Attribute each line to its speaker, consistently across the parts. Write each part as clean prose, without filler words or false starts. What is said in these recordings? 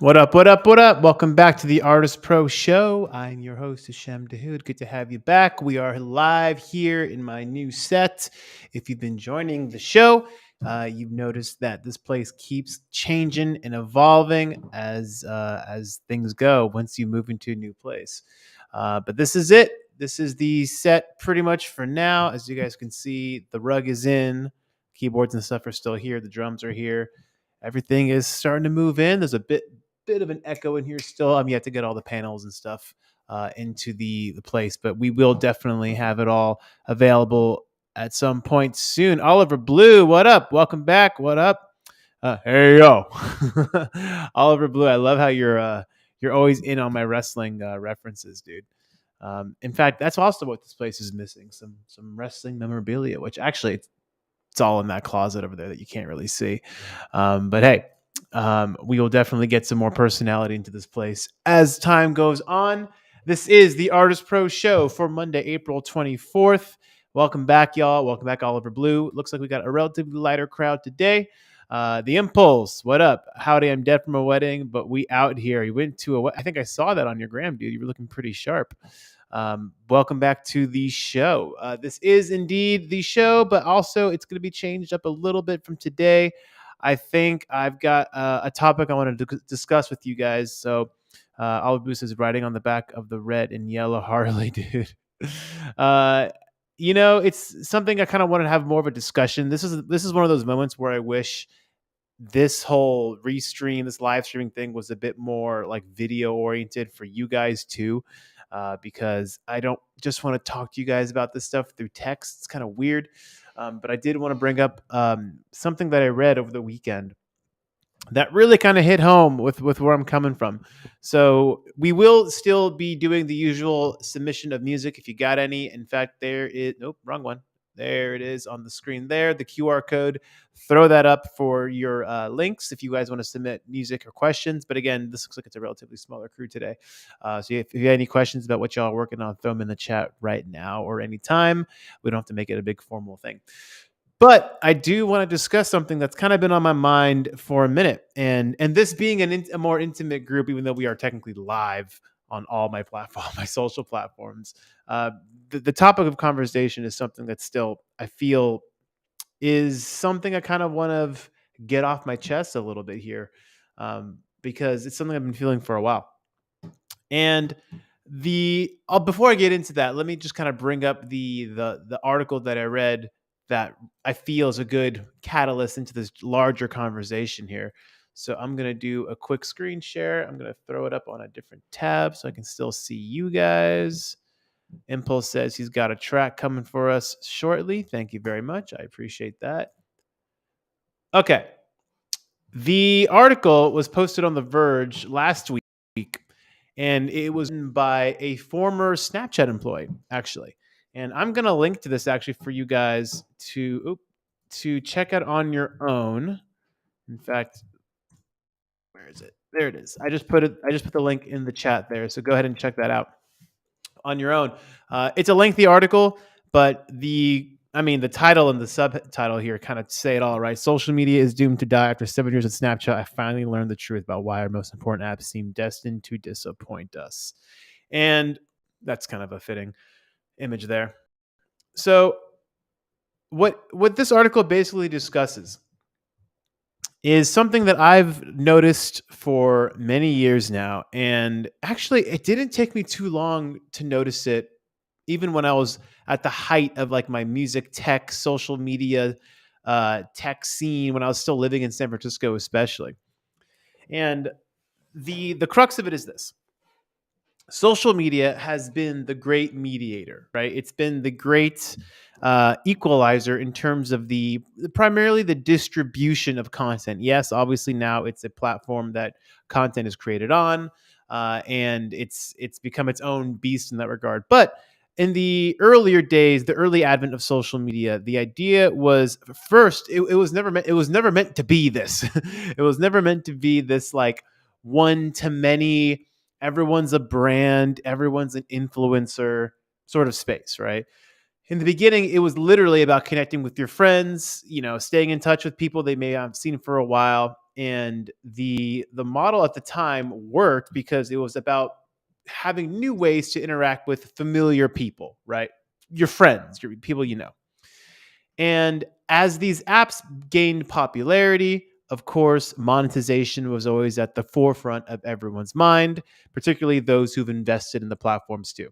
Speaker 1: What up? What up? What up? Welcome back to the ArtistPro show. I'm your host, Hisham Dahud. Good to have you back. We are live here in my new set. If you've been joining the show, you've noticed that this place keeps changing and evolving as things go once you move into a new place. But this is it. This is the set pretty much for now. As you guys can see, the rug is in, keyboards and stuff are still here, the drums are here. Everything is starting to move in. There's a bit of an echo in here still. You have to get all the panels and stuff into the place, but we will definitely have it all available at some point soon. Oliver Blue, what up? Welcome back. What up? Hey yo, Oliver Blue. I love how you're always in on my wrestling references, dude. In fact, that's also what this place is missing, some wrestling memorabilia, which actually it's all in that closet over there that you can't really see. But hey, we will definitely get some more personality into this place as time goes on. This is the Artist Pro show for Monday, April 24th. Welcome back, y'all. Welcome back, Oliver Blue. Looks like we got a relatively lighter crowd today. The Impulse, what up? Howdy, I'm dead from a wedding, but we out here. You went to I think I saw that on your gram, dude. You were looking pretty sharp. Welcome back to the show. This is indeed the show, but also it's going to be changed up a little bit from today. I think I've got a topic I want to discuss with you guys. So, Oliver Boost is riding on the back of the red and yellow Harley, dude. It's something I kind of want to have more of a discussion. This is one of those moments where I wish this whole restream, this live streaming thing was a bit more like video oriented for you guys too. Because I don't just want to talk to you guys about this stuff through text. It's kind of weird. But I did want to bring up something that I read over the weekend that really kind of hit home with where I'm coming from. So we will still be doing the usual submission of music if you got any. In fact, there is nope, wrong one. There it is on the screen there, the QR code. Throw that up for your links if you guys want to submit music or questions. But again, this looks like it's a relatively smaller crew today. So if you have any questions about what y'all are working on, throw them in the chat right now or anytime. We don't have to make it a big formal thing. But I do want to discuss something that's kind of been on my mind for a minute. And this being a more intimate group, even though we are technically live on all my platform, my social platforms, the topic of conversation is something that still I feel is something I kind of want to get off my chest a little bit here, because it's something I've been feeling for a while. And before I get into that, let me just kind of bring up the article that I read that I feel is a good catalyst into this larger conversation here. So I'm going to do a quick screen share. I'm going to throw it up on a different tab so I can still see you guys. Impulse says he's got a track coming for us shortly. Thank you very much. I appreciate that. Okay. The article was posted on The Verge last week, and it was written by a former Snapchat employee, actually. And I'm going to link to this actually for you guys to check out on your own. In fact, where is it? There it is. I just put the link in the chat there. So go ahead and check that out on your own. It's a lengthy article, but the title and the subtitle here kind of say it all, right? Social media is doomed to die. After 7 years of Snapchat, I finally learned the truth about why our most important apps seem destined to disappoint us. And that's kind of a fitting image there. So what this article basically discusses is something that I've noticed for many years now. And actually, it didn't take me too long to notice it, even when I was at the height of like my music tech, social media tech scene, when I was still living in San Francisco, especially. And the crux of it is this. Social media has been the great mediator, right? It's been the great equalizer in terms of primarily the distribution of content. Yes, obviously now it's a platform that content is created on, and it's become its own beast in that regard. But in the earlier days, the early advent of social media, the idea was first it was never meant to be this. It was never meant to be this like one to many. Everyone's a brand, everyone's an influencer sort of space, right? In the beginning, it was literally about connecting with your friends, staying in touch with people they may have seen for a while, and the model at the time worked because it was about having new ways to interact with familiar people, right? Your friends, your people you know. And as these apps gained popularity, of course, monetization was always at the forefront of everyone's mind, particularly those who've invested in the platforms too.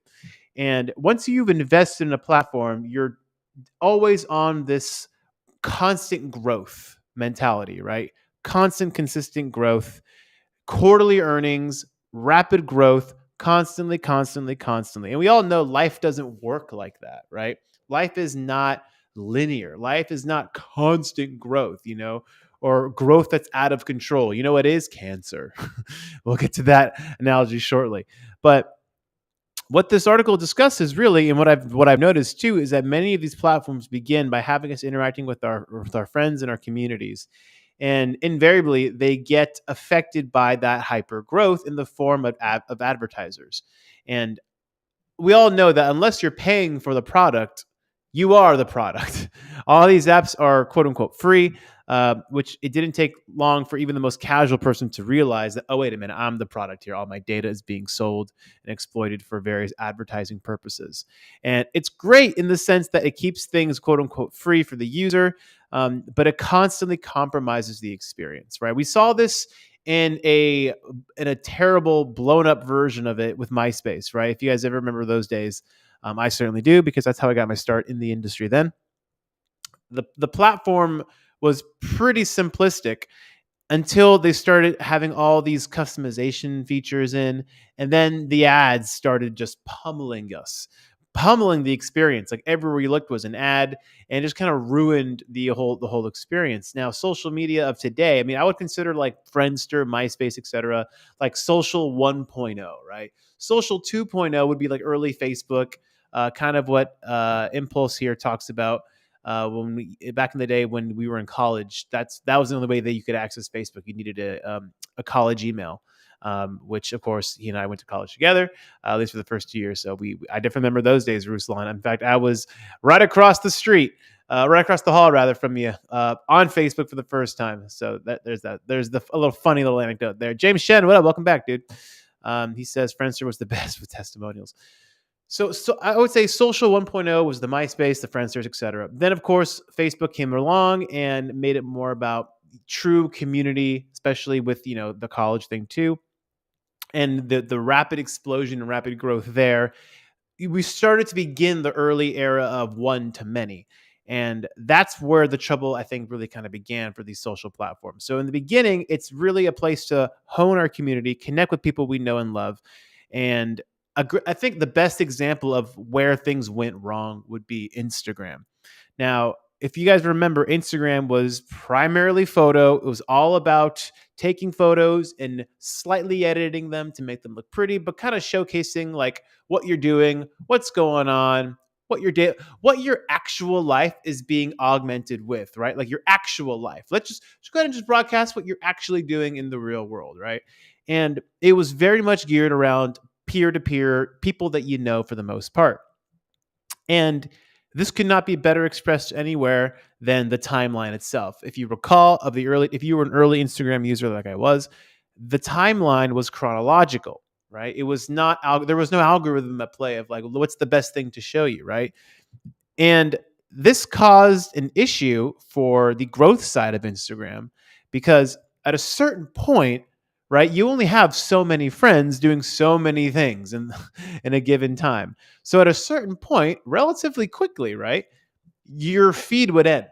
Speaker 1: And once you've invested in a platform, you're always on this constant growth mentality, right? Constant, consistent growth, quarterly earnings, rapid growth, constantly, constantly, constantly. And we all know life doesn't work like that, right? Life is not linear. Life is not constant growth, or growth that's out of control. You know what is cancer? We'll get to that analogy shortly. But what this article discusses really, and what I've noticed too, is that many of these platforms begin by having us interacting with our friends and our communities, and invariably they get affected by that hyper growth in the form of advertisers. And we all know that unless you're paying for the product, you are the product. All these apps are quote unquote free, which it didn't take long for even the most casual person to realize that, oh, wait a minute, I'm the product here. All my data is being sold and exploited for various advertising purposes. And it's great in the sense that it keeps things quote unquote free for the user, but it constantly compromises the experience, right? We saw this in a terrible blown up version of it with MySpace, right? If you guys ever remember those days, I certainly do because that's how I got my start in the industry. Then the platform was pretty simplistic until they started having all these customization features in, and then the ads started just pummeling us, pummeling the experience. Like everywhere you looked was an ad, and just kind of ruined the whole experience. Now, social media of today, I mean, I would consider like Friendster, MySpace, etc., like social 1.0, right? Social 2.0 would be like early Facebook, kind of what Impulse here talks about, when we back in the day when we were in college. That was the only way that you could access Facebook. You needed a college email, which of course he and I went to college together, at least for the first 2 years. So I definitely remember those days, Ruslan. In fact, I was right across the street, right across the hall rather from you, on Facebook for the first time. So there's a little funny little anecdote there. James Shen, what up? Welcome back, dude. He says Friendster was the best with testimonials. So I would say social 1.0 was the MySpace, the Friendsters, etc. Then of course Facebook came along and made it more about true community, especially with the college thing too, and the rapid explosion and rapid growth there. We started to begin the early era of one to many. And that's where the trouble, I think, really kind of began for these social platforms. So in the beginning, it's really a place to hone our community, connect with people we know and love. And I think the best example of where things went wrong would be Instagram. Now, if you guys remember, Instagram was primarily photo. It was all about taking photos and slightly editing them to make them look pretty, but kind of showcasing like what you're doing, what's going on, what your actual life is being augmented with, right? Like your actual life. Let's just go ahead and just broadcast what you're actually doing in the real world, right? And it was very much geared around peer to peer people that you know for the most part. And this could not be better expressed anywhere than the timeline itself. If you recall, if you were an early Instagram user like I was, the timeline was chronological, right? It was not there was no algorithm at play of like what's the best thing to show you, right? And this caused an issue for the growth side of Instagram because at a certain point, right, you only have so many friends doing so many things in a given time. So at a certain point, relatively quickly, right, your feed would end.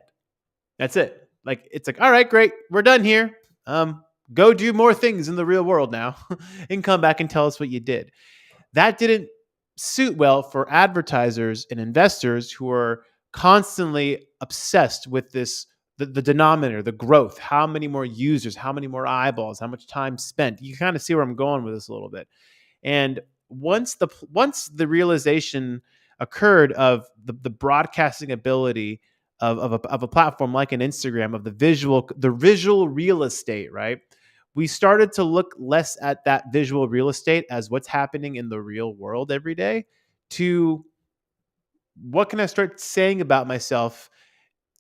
Speaker 1: That's it. Like it's like, all right, great, we're done here. Go do more things in the real world now and come back and tell us what you did. That didn't suit well for advertisers and investors who are constantly obsessed with the denominator, the growth, how many more users, how many more eyeballs, how much time spent. You kind of see where I'm going with this a little bit. And once the realization occurred of the broadcasting ability of a platform like an Instagram, of the visual real estate, right? We started to look less at that visual real estate as what's happening in the real world every day, to what can I start saying about myself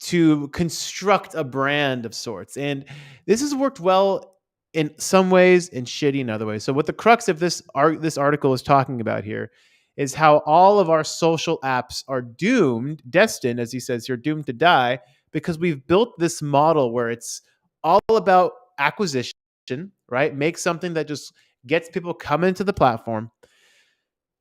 Speaker 1: to construct a brand of sorts. And this has worked well in some ways and shitty in other ways. So what the crux of this article is talking about here is how all of our social apps are destined, as he says here, doomed to die because we've built this model where it's all about acquisition, right? Make something that just gets people coming to the platform,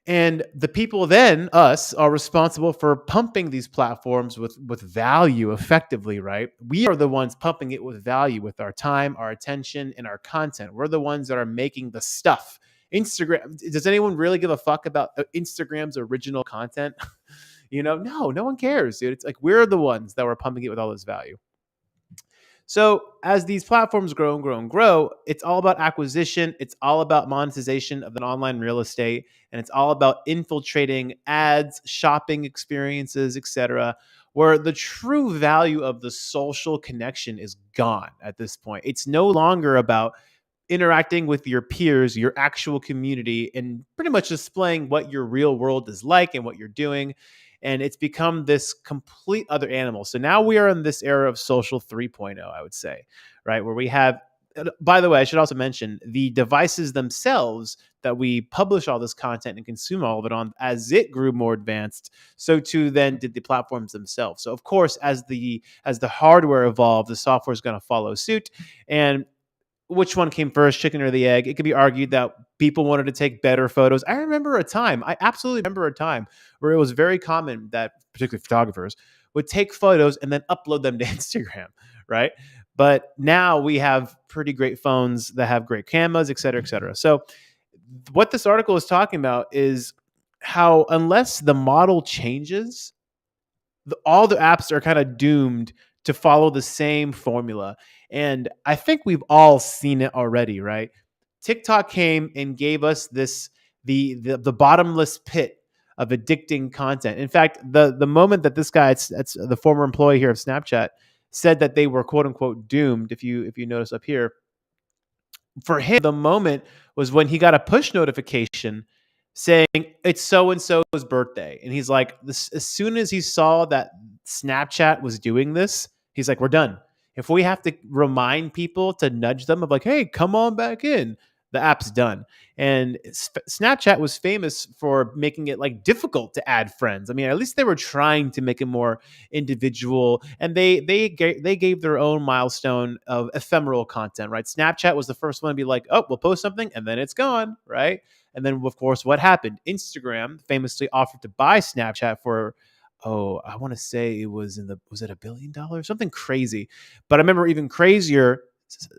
Speaker 1: and the people then, us, are responsible for pumping these platforms with value effectively, right? We are the ones pumping it with value with our time, our attention, and our content. We're the ones that are making the stuff. Instagram, does anyone really give a fuck about Instagram's original content? No one cares, dude. It's like we're the ones that were pumping it with all this value. So as these platforms grow and grow and grow, it's all about acquisition. It's all about monetization of an online real estate, and it's all about infiltrating ads, shopping experiences, etc. Where the true value of the social connection is gone at this point. It's no longer about interacting with your peers, your actual community, and pretty much displaying what your real world is like and what you're doing. And it's become this complete other animal. So now we are in this era of social 3.0, I would say, right? Where we have, by the way, I should also mention the devices themselves that we publish all this content and consume all of it on, as it grew more advanced, so too then did the platforms themselves. So of course, as the hardware evolved, the software is going to follow suit. And which one came first, chicken or the egg? It could be argued that people wanted to take better photos. I absolutely remember a time where it was very common that particularly photographers would take photos and then upload them to Instagram, right? But now we have pretty great phones that have great cameras, et cetera, et cetera. So what this article is talking about is how unless the model changes, all the apps are kind of doomed to follow the same formula. And I think we've all seen it already, right? TikTok came and gave us the bottomless pit of addicting content. In fact, the moment that this guy, it's the former employee here of Snapchat, said that they were quote unquote doomed, if you notice up here, for him, the moment was when he got a push notification saying it's so and so's birthday. And he's like, as soon as he saw that Snapchat was doing this, he's like, we're done. If we have to remind people to nudge them of like, hey, come on back in, the app's done. And Snapchat was famous for making it like difficult to add friends. I mean, at least they were trying to make it more individual, and they gave their own milestone of ephemeral content, right? Snapchat was the first one to be like, oh, we'll post something and then it's gone, right? And then of course what happened? Instagram famously offered to buy Snapchat for, oh, I want to say was it $1 billion, something crazy. But I remember even crazier,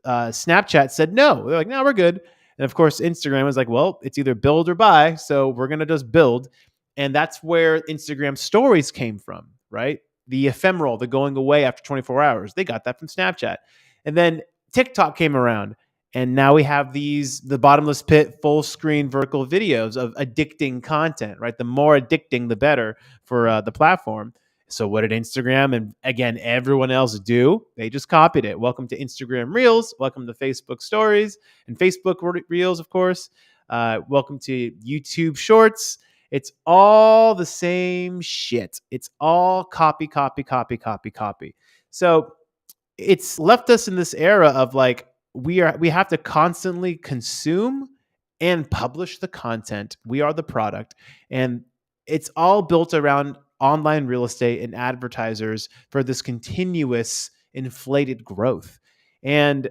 Speaker 1: Snapchat said no. They're like, no, we're good. And of course, Instagram was like, well, it's either build or buy. So we're going to just build. And that's where Instagram stories came from, right? The ephemeral, the going away after 24 hours. They got that from Snapchat. And then TikTok came around. And now we have the bottomless pit, full screen vertical videos of addicting content, right? The more addicting, the better for the platform. So what did Instagram and again everyone else do? They just copied it. Welcome to Instagram Reels. Welcome to Facebook Stories and Facebook Reels, of course. Welcome to YouTube Shorts. It's all the same shit. It's all copy, copy, copy, copy, copy. So it's left us in this era of like we have to constantly consume and publish the content. We are the product, and it's all built around online real estate and advertisers for this continuous inflated growth. And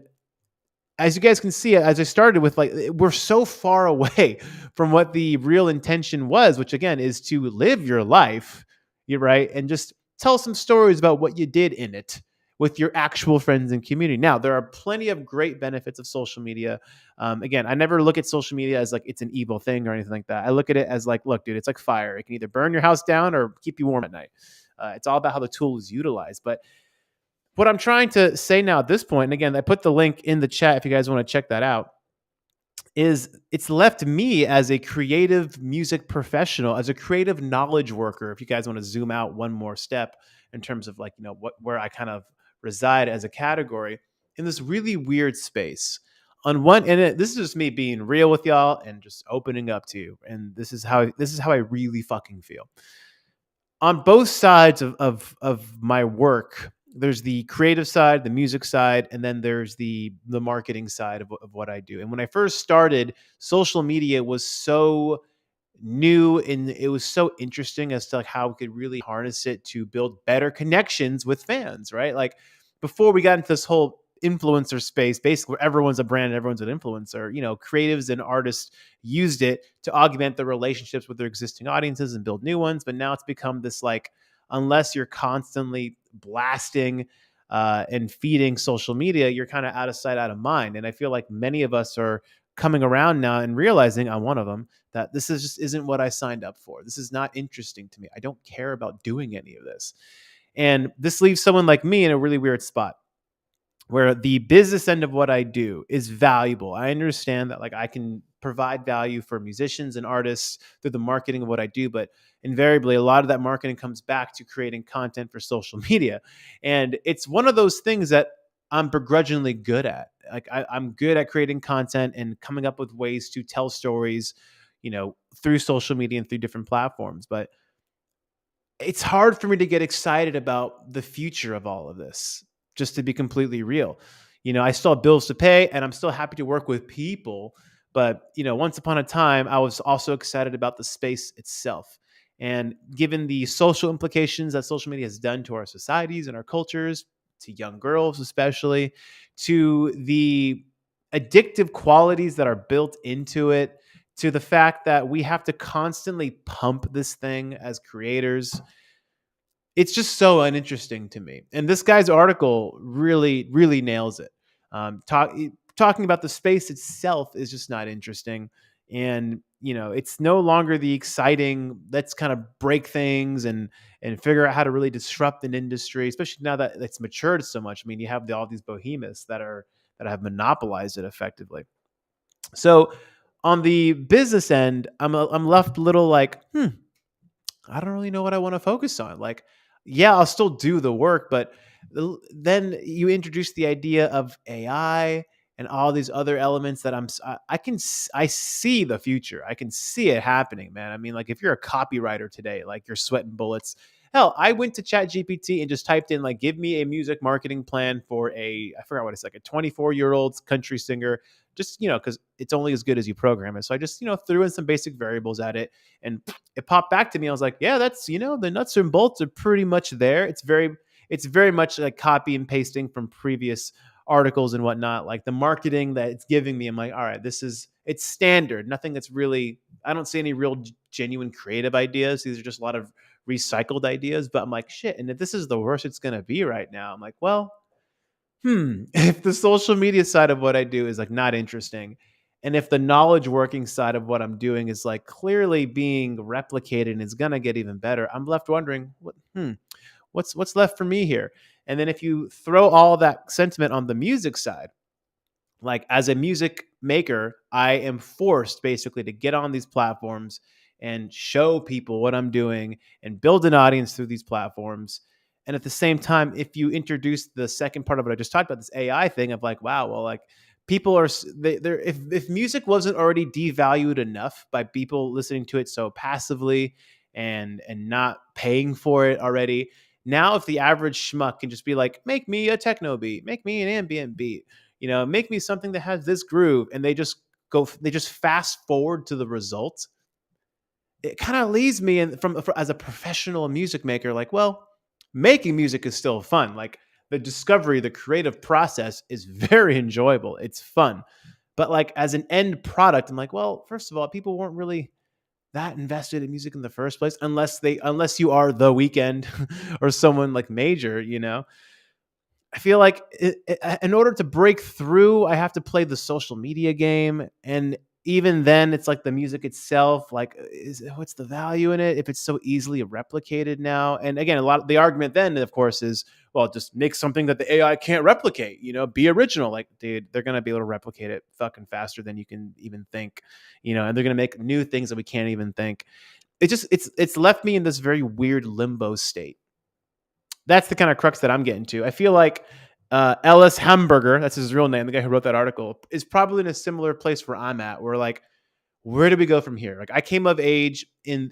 Speaker 1: as you guys can see, as I started with, like, we're so far away from what the real intention was, which again is to live your life, you're right, and just tell some stories about what you did in it with your actual friends and community. Now, there are plenty of great benefits of social media. Again, I never look at social media as like it's an evil thing or anything like that. I look at it as like, look, dude, it's like fire. It can either burn your house down or keep you warm at night. It's all about how the tool is utilized. But what I'm trying to say now at this point, and again, I put the link in the chat if you guys want to check that out, is it's left me as a creative music professional, as a creative knowledge worker. If you guys want to zoom out one more step in terms of like, where I kind of reside as a category in this really weird space. This is just me being real with y'all and just opening up to you. And this is how I really fucking feel. On both sides of my work, there's the creative side, the music side, and then there's the marketing side of what I do. And when I first started, social media was so new and it was so interesting as to like how we could really harness it to build better connections with fans, right? Like before we got into this whole influencer space, basically where everyone's a brand and everyone's an influencer, creatives and artists used it to augment the relationships with their existing audiences and build new ones. But now it's become this like, unless you're constantly blasting and feeding social media, you're kind of out of sight, out of mind. And I feel like many of us are coming around now and realizing, I'm one of them, that this is just isn't what I signed up for. This is not interesting to me. I don't care about doing any of this. And this leaves someone like me in a really weird spot where the business end of what I do is valuable. I understand that like I can provide value for musicians and artists through the marketing of what I do, but invariably a lot of that marketing comes back to creating content for social media. And it's one of those things that I'm begrudgingly good at. Like I'm good at creating content and coming up with ways to tell stories, through social media and through different platforms. But it's hard for me to get excited about the future of all of this, just to be completely real. I still have bills to pay and I'm still happy to work with people. But, once upon a time, I was also excited about the space itself. And given the social implications that social media has done to our societies and our cultures, to young girls especially, to the addictive qualities that are built into it, to the fact that we have to constantly pump this thing as creators, it's just so uninteresting to me. And this guy's article really, really nails it. Talking about the space itself is just not interesting. And, it's no longer the exciting, let's kind of break things and figure out how to really disrupt an industry, especially now that it's matured so much. I mean, you have all these behemoths that have monopolized it effectively. So on the business end, I'm left a little like, I don't really know what I want to focus on. Like, yeah, I'll still do the work, but then you introduce the idea of AI and all these other elements that I see the future. I can see it happening, man. I mean, like if you're a copywriter today, like you're sweating bullets. Hell, I went to Chat GPT and just typed in like, give me a music marketing plan for I forgot what it's like, a 24-year-old country singer. Just, because it's only as good as you program it. So I just, threw in some basic variables at it and it popped back to me. I was like, yeah, that's, the nuts and bolts are pretty much there. It's very much like copy and pasting from previous articles and whatnot. Like the marketing that it's giving me, I'm like, all right, it's standard. Nothing that's really, I don't see any real genuine creative ideas. These are just a lot of recycled ideas. But I'm like, shit. And if this is the worst it's going to be right now, I'm like, well, if the social media side of what I do is like not interesting, and if the knowledge working side of what I'm doing is like clearly being replicated and is gonna get even better, I'm left wondering what's left for me here. And then if you throw all that sentiment on the music side, like as a music maker, I am forced basically to get on these platforms and show people what I'm doing and build an audience through these platforms. And at the same time, if you introduce the second part of what I just talked about, this AI thing of like, wow, well, like people are they're if music wasn't already devalued enough by people listening to it so passively and not paying for it already. Now, if the average schmuck can just be like, make me a techno beat, make me an ambient beat, make me something that has this groove, and they just fast forward to the result. It kind of leaves me as a professional music maker, like, well, making music is still fun. Like the discovery, the creative process is very enjoyable. It's fun. But like as an end product, I'm like, well, first of all, people weren't really that invested in music in the first place, unless you are The Weekend or someone like major, I feel like in order to break through, I have to play the social media game. And even then, it's like the music itself, like, what's the value in it if it's so easily replicated now? And again, a lot of the argument then, of course, is, well, just make something that the AI can't replicate, be original. Like, dude, they're going to be able to replicate it fucking faster than you can even think, and they're going to make new things that we can't even think. It's left me in this very weird limbo state. That's the kind of crux that I'm getting to. I feel like Ellis Hamburger, that's his real name, the guy who wrote that article, is probably in a similar place where I'm at. Where like, where do we go from here? Like, I came of age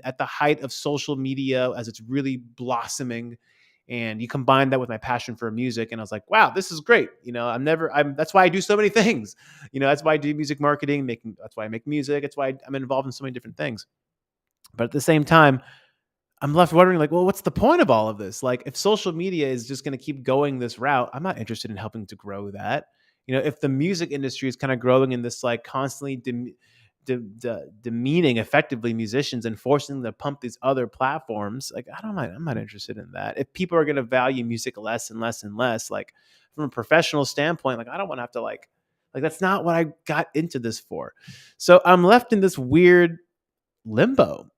Speaker 1: at the height of social media as it's really blossoming, And you combine that with my passion for music, and I was like, wow, this is great. That's why I do so many things. That's why I do music marketing, that's why I make music. That's why I'm involved in so many different things. But at the same time, I'm left wondering, like, well, what's the point of all of this? Like, if social media is just going to keep going this route, I'm not interested in helping to grow that. If the music industry is kind of growing in this, like, constantly demeaning effectively musicians and forcing them to pump these other platforms, like, I'm not interested in that. If people are going to value music less and less and less, like, from a professional standpoint, like, I don't want to have to like that's not what I got into this for. So I'm left in this weird limbo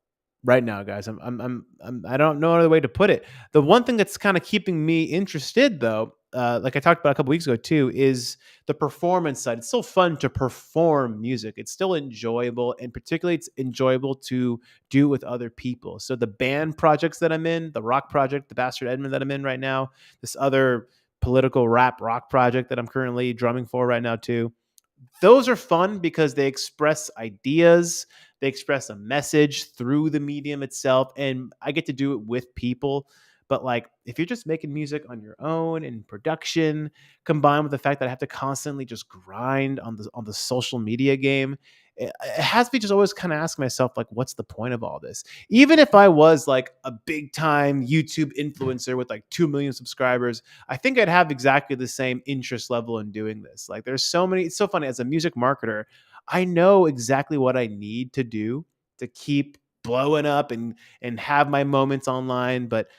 Speaker 1: right now, guys. I don't know another way to put it. The one thing that's kind of keeping me interested, though, like I talked about a couple weeks ago too, is the performance side. It's still fun to perform music. It's still enjoyable, and particularly it's enjoyable to do with other people. So the band projects that I'm in, the rock project, the Bastard Edmund that I'm in right now, this other political rap rock project that I'm currently drumming for right now too, those are fun because they express ideas, they express a message through the medium itself, and I get to do it with people. But like, if you're just making music on your own in production, combined with the fact that I have to constantly just grind on the social media game, it has me just always kind of ask myself, like, what's the point of all this? Even if I was like a big time YouTube influencer with like 2 million subscribers, I think I'd have exactly the same interest level in doing this. Like, there's so many, it's so funny as a music marketer, I know exactly what I need to do to keep blowing up and have my moments online, but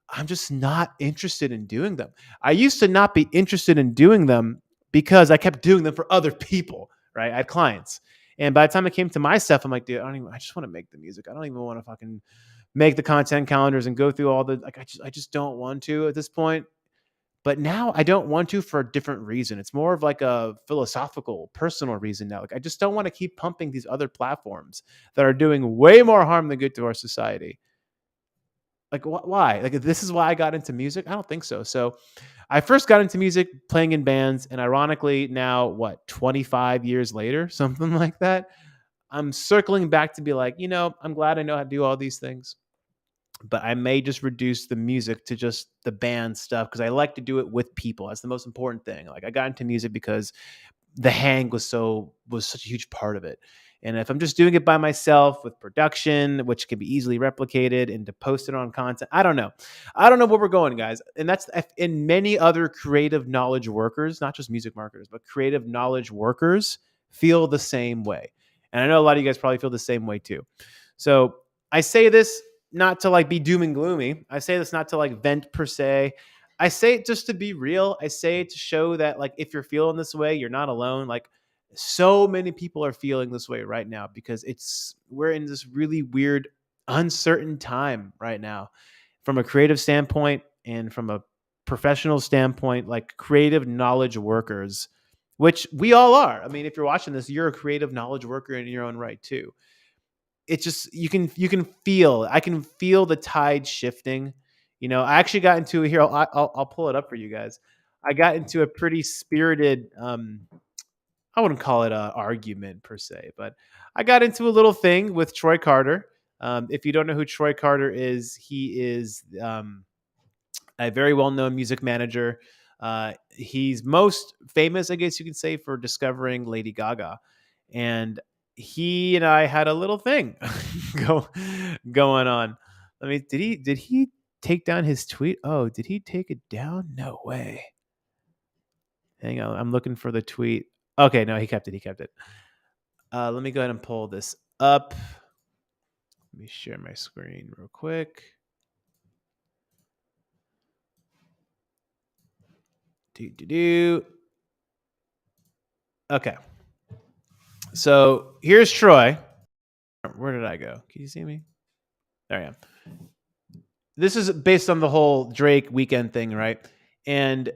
Speaker 1: I'm just not interested in doing them. I used to not be interested in doing them because I kept doing them for other people, right? I had clients. And by the time it came to my stuff, I'm like, dude, I just want to make the music. I don't even want to fucking make the content calendars and go through all the, like, I just don't want to at this point. But now I don't want to for a different reason. It's more of like a philosophical, personal reason now. Like, I just don't want to keep pumping these other platforms that are doing way more harm than good to our society. Like, why? Like, this is why I got into music? I don't think so. So I first got into music playing in bands, and ironically, now what, 25 years later, something like that, I'm circling back to be like, I'm glad I know how to do all these things, but I may just reduce the music to just the band stuff because I like to do it with people. That's the most important thing. Like, I got into music because the hang was such a huge part of it. And if I'm just doing it by myself with production, which can be easily replicated and to post it on content, I don't know. I don't know where we're going, guys. And that's in many other creative knowledge workers, not just music marketers, but creative knowledge workers feel the same way. And I know a lot of you guys probably feel the same way too. So I say this not to like be doom and gloomy. I say this not to like vent per se. I say it just to be real. I say it to show that, like, if you're feeling this way, you're not alone. Like, so many people are feeling this way right now because we're in this really weird, uncertain time right now from a creative standpoint and from a professional standpoint, like creative knowledge workers, which we all are. I mean, if you're watching this, you're a creative knowledge worker in your own right too. It's just, I can feel the tide shifting. I actually got into here. I'll pull it up for you guys. I got into a pretty spirited, I wouldn't call it a argument per se, but I got into a little thing with Troy Carter. If you don't know who Troy Carter is, he is a very well-known music manager. He's most famous, I guess you could say, for discovering Lady Gaga, and he and I had a little thing go going on. I mean, did he take down his tweet? Oh, did he take it down? No way. Hang on, I'm looking for the tweet. Okay, no, he kept it. He kept it. Let me go ahead and pull this up. Let me share my screen real quick. Do. Okay. So here's Troy. Where did I go? Can you see me? There I am. This is based on the whole Drake weekend thing, right? And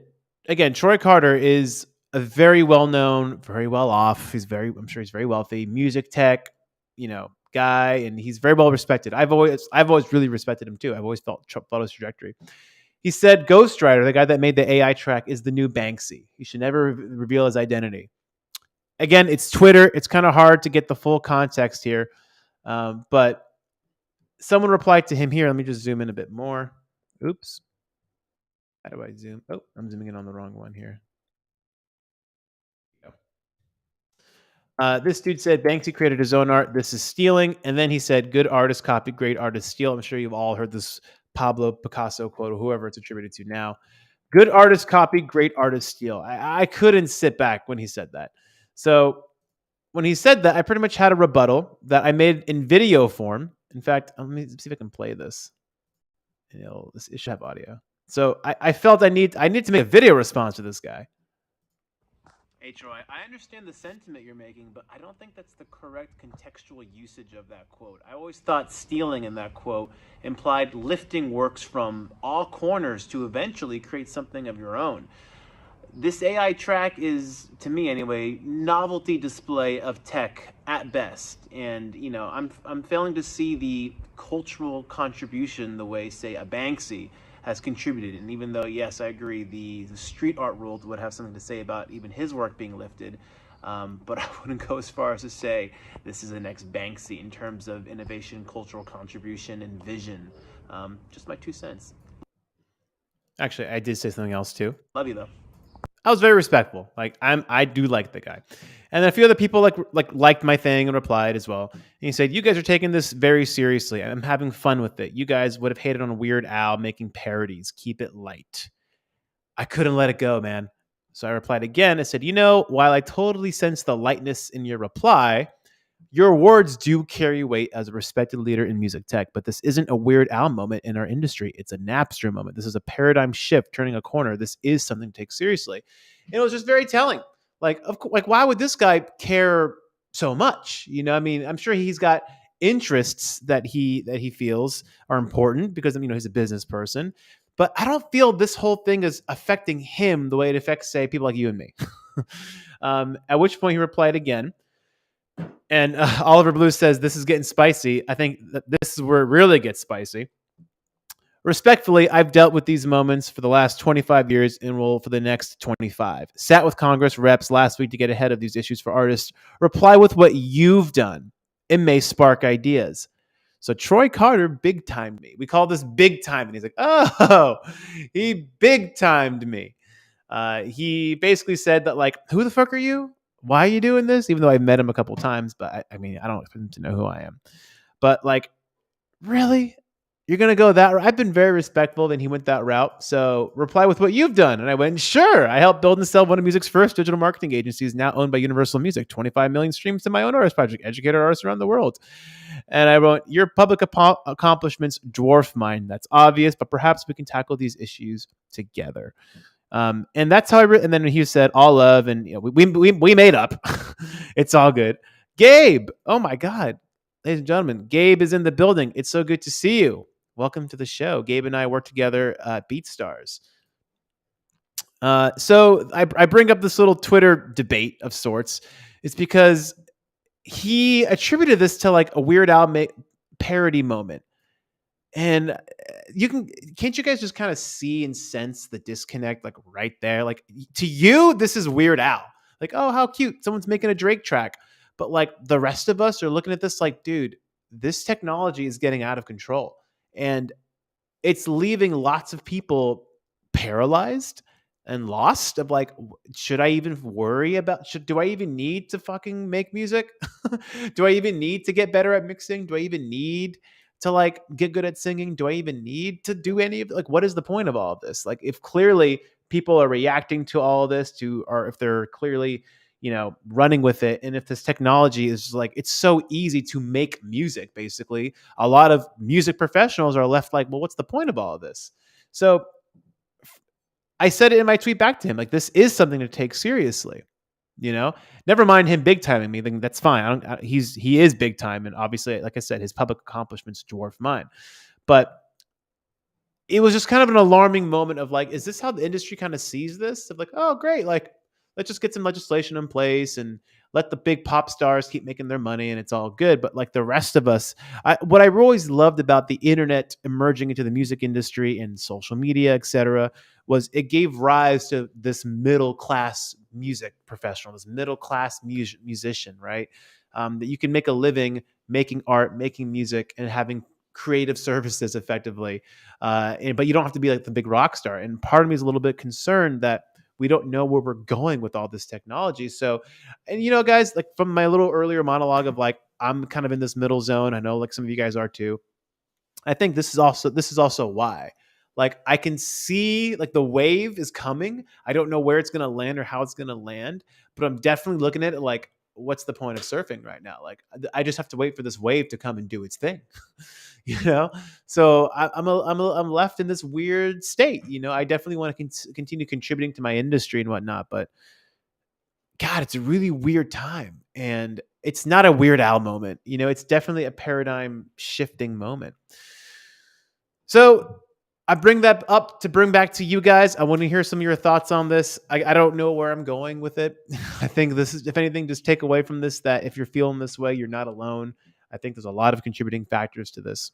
Speaker 1: again, Troy Carter is a very well known, very well off. I'm sure he's very wealthy, music tech, guy, and he's very well respected. I've always really respected him too. I've always followed his trajectory. He said Ghostwriter, the guy that made the AI track, is the new Banksy. He should never reveal his identity. Again, it's Twitter. It's kind of hard to get the full context here. But someone replied to him here. Let me just zoom in a bit more. Oops. How do I zoom? Oh, I'm zooming in on the wrong one here. This dude said Banksy created his own art. This is stealing. And then he said, good artist copy, great artist steal. I'm sure you've all heard this Pablo Picasso quote or whoever it's attributed to now. Good artist copy, great artist steal. I couldn't sit back when he said that. So when he said that, I pretty much had a rebuttal that I made in video form. In fact, let me see if I can play this. It should have audio. So I felt I need to make a video response to this guy. Hey Troy, I understand the sentiment you're making, but I don't think that's the correct contextual usage of that quote. I always thought stealing in that quote implied lifting works from all corners to eventually create something of your own. This AI track is, to me anyway, novelty display of tech at best, and I'm failing to see the cultural contribution the way, say, a Banksy has contributed. And even though, yes, I agree, the street art world would have something to say about even his work being lifted, but I wouldn't go as far as to say this is the next Banksy in terms of innovation, cultural contribution, and vision. Just my 2 cents. Actually, I did say something else too. Love you though. I was very respectful. I do like the guy. And then a few other people liked my thing and replied as well. And he said, "You guys are taking this very seriously. I'm having fun with it. You guys would have hated on Weird Al making parodies. Keep it light." I couldn't let it go, man. So I replied again. I said, while I totally sense the lightness in your reply, your words do carry weight as a respected leader in music tech, but this isn't a Weird Al moment in our industry. It's a Napster moment. This is a paradigm shift, turning a corner. This is something to take seriously. And it was just very telling. Why would this guy care so much? I mean, I'm sure he's got interests that he feels are important because he's a business person. But I don't feel this whole thing is affecting him the way it affects, say, people like you and me. At which point he replied again. And Oliver Blue says, this is getting spicy. I think that this is where it really gets spicy. Respectfully, I've dealt with these moments for the last 25 years and will for the next 25. Sat with Congress reps last week to get ahead of these issues for artists. Reply with what you've done. It may spark ideas. So Troy Carter big timed me. We call this big time. And he's like, oh, he big timed me. He basically said that, who the fuck are you? Why are you doing this? Even though I've met him a couple times, but I mean, I don't expect him to know who I am. But really? You're going to go that route? I've been very respectful, and he went that route. So reply with what you've done. And I went, sure. I helped build and sell one of music's first digital marketing agencies, now owned by Universal Music. 25 million streams to my own artist project, educator artists around the world. And I wrote, your public accomplishments dwarf mine. That's obvious, but perhaps we can tackle these issues together. And that's how and then he said, all love. And we made up. It's all good. Gabe. Oh my God. Ladies and gentlemen, Gabe is in the building. It's so good to see you. Welcome to the show. Gabe and I work together at BeatStars. So I bring up this little Twitter debate of sorts. It's because he attributed this to a Weird Al parody moment. And can't you guys just kind of see and sense the disconnect right there? To you, this is Weird Al. Oh, how cute. Someone's making a Drake track. But the rest of us are looking at this dude, this technology is getting out of control. And it's leaving lots of people paralyzed and lost of should I even worry about, do I even need to fucking make music? Do I even need to get better at mixing? Do I even need to get good at singing? Do I even need to do any of what is the point of all of this? If clearly people are reacting to all of this or if they're clearly, running with it. And if this technology is it's so easy to make music, basically, a lot of music professionals are left well, what's the point of all of this? So I said it in my tweet back to him, this is something to take seriously. Never mind him big timing me. Then that's fine. He is big time, and obviously, like I said, his public accomplishments dwarf mine. But it was just kind of an alarming moment of is this how the industry kind of sees this? Of oh, great, let's just get some legislation in place and let the big pop stars keep making their money and it's all good. But the rest of us, what I always loved about the internet emerging into the music industry and social media, etc., was it gave rise to this middle class music professional, this middle class musician, right? That you can make a living making art, making music, and having creative services effectively. But you don't have to be like the big rock star. And part of me is a little bit concerned that we don't know where we're going with all this technology. So, and guys, like from my little earlier monologue of like, I'm kind of in this middle zone. I know like some of you guys are too. I think this is also why. Like I can see like the wave is coming. I don't know where it's gonna land or how it's gonna land, but I'm definitely looking at it like, what's the point of surfing right now? Like I just have to wait for this wave to come and do its thing. you know. So I'm left in this weird state. I definitely want to continue contributing to my industry and whatnot, but God, it's a really weird time, and it's not a Weird Al moment. It's definitely a paradigm shifting moment. So I bring that up to bring back to you guys. I want to hear some of your thoughts on this. I don't know where I'm going with it. I think this is, if anything, just take away from this that if you're feeling this way, you're not alone. I think there's a lot of contributing factors to this.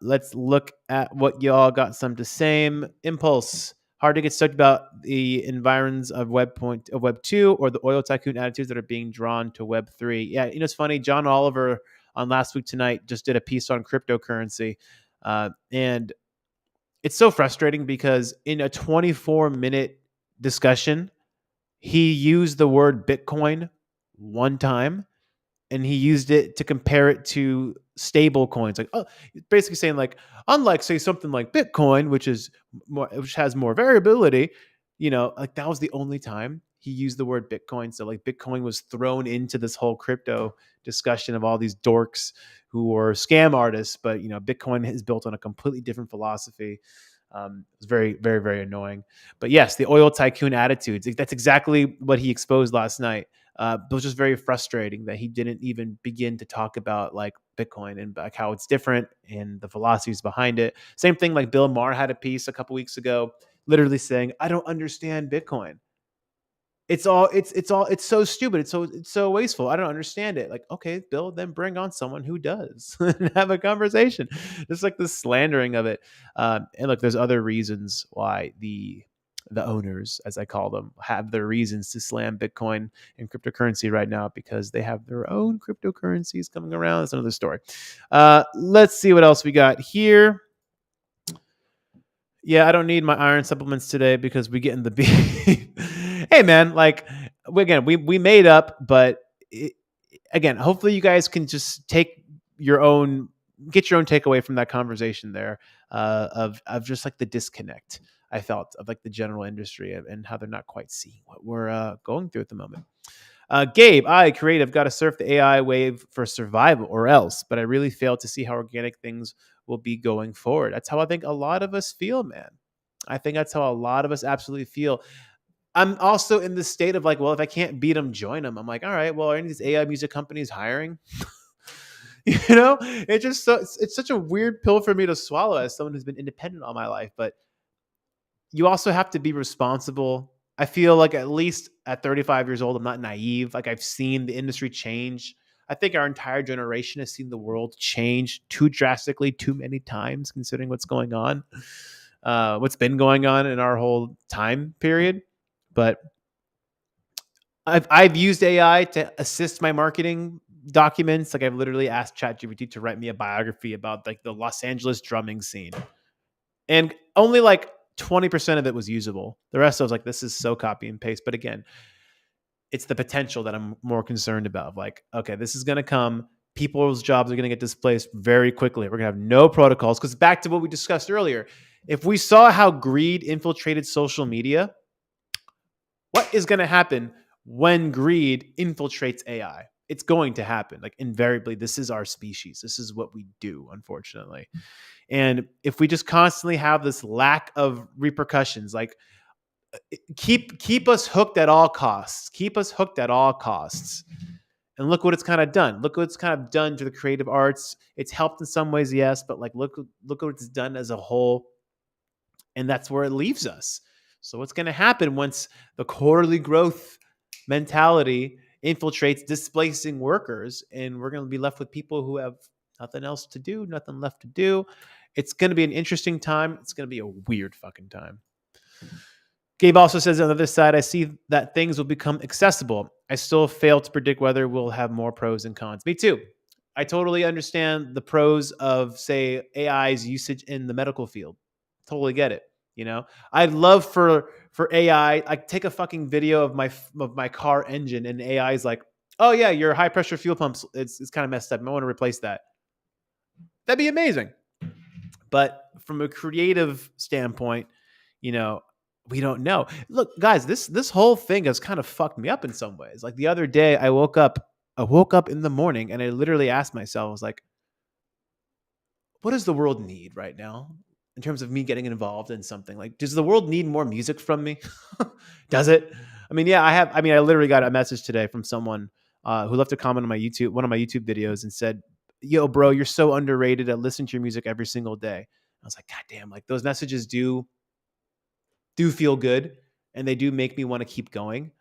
Speaker 1: Let's look at what y'all got some to say. Impulse. Hard to get stoked about the environs of Web 2 or the oil tycoon attitudes that are being drawn to Web 3. Yeah, it's funny. John Oliver on Last Week Tonight just did a piece on cryptocurrency. And it's so frustrating because in a 24-minute discussion, he used the word Bitcoin one time, and he used it to compare it to stable coins. Like, oh, basically saying like, unlike say something like Bitcoin, which has more variability, like that was the only time he used the word Bitcoin. So like Bitcoin was thrown into this whole crypto discussion of all these dorks who were scam artists, but Bitcoin is built on a completely different philosophy. It's very, very, very annoying. But yes, the oil tycoon attitudes. That's exactly what he exposed last night. It was just very frustrating that he didn't even begin to talk about like Bitcoin and like how it's different and the philosophies behind it. Same thing, like Bill Maher had a piece a couple weeks ago, literally saying, "I don't understand Bitcoin. It's so stupid. It's so wasteful. I don't understand it." Like, okay, Bill, then bring on someone who does and have a conversation. Just like the slandering of it. And look, there's other reasons why the owners, as I call them, have their reasons to slam Bitcoin and cryptocurrency right now because they have their own cryptocurrencies coming around. That's another story. Let's see what else we got here. Yeah, I don't need my iron supplements today because we get in the beef. Hey, man, like we made up, but again, hopefully you guys can just get your own takeaway from that conversation there, of just like the disconnect I felt of like the general industry and how they're not quite seeing what we're going through at the moment. Gabe, creative, got to surf the AI wave for survival or else, but I really fail to see how organic things will be going forward. That's how I think a lot of us feel, man. I think that's how a lot of us absolutely feel. I'm also in the state of like, well, if I can't beat them, join them. I'm like, all right, well, are any of these AI music companies hiring? It's such a weird pill for me to swallow as someone who's been independent all my life, but you also have to be responsible. I feel like at least at 35 years old, I'm not naive. Like I've seen the industry change. I think our entire generation has seen the world change too drastically, too many times, considering what's been going on in our whole time period. But I've used AI to assist my marketing documents. Like I've literally asked ChatGPT to write me a biography about like the Los Angeles drumming scene, and only like 20% of it was usable. The rest I was like, this is so copy and paste. But again, it's the potential that I'm more concerned about. Like, okay, this is going to come. People's jobs are going to get displaced very quickly. We're going to have no protocols. Because back to what we discussed earlier, if we saw how greed infiltrated social media, what is going to happen when greed infiltrates AI? It's going to happen. Like invariably, this is our species. This is what we do, unfortunately. And if we just constantly have this lack of repercussions, like keep us hooked at all costs. Keep us hooked at all costs. And look what it's kind of done. Look what it's kind of done to the creative arts. It's helped in some ways, yes, but like look what it's done as a whole. And that's where it leaves us. So what's going to happen once the quarterly growth mentality infiltrates displacing workers, and we're going to be left with people who have nothing else to do, nothing left to do. It's going to be an interesting time. It's going to be a weird fucking time. Gabe also says on the other side, I see that things will become accessible. I still fail to predict whether we'll have more pros and cons. Me too. I totally understand the pros of, say, AI's usage in the medical field. Totally get it. You know, I'd love for AI. I take a fucking video of my car engine, and AI is like, "Oh yeah, your high pressure fuel pumps. It's kind of messed up. I want to replace that." That'd be amazing. But from a creative standpoint, you know, we don't know. Look, guys, this whole thing has kind of fucked me up in some ways. Like the other day, I woke up in the morning and I literally asked myself, I was like, what does the world need right now in terms of me getting involved in something? Like, does the world need more music from me? Does it? I mean, yeah, I literally got a message today from someone who left a comment on my YouTube, one of my YouTube videos, and said, "Yo, bro, you're so underrated. I listen to your music every single day." I was like, God damn, like those messages do feel good, and they do make me want to keep going.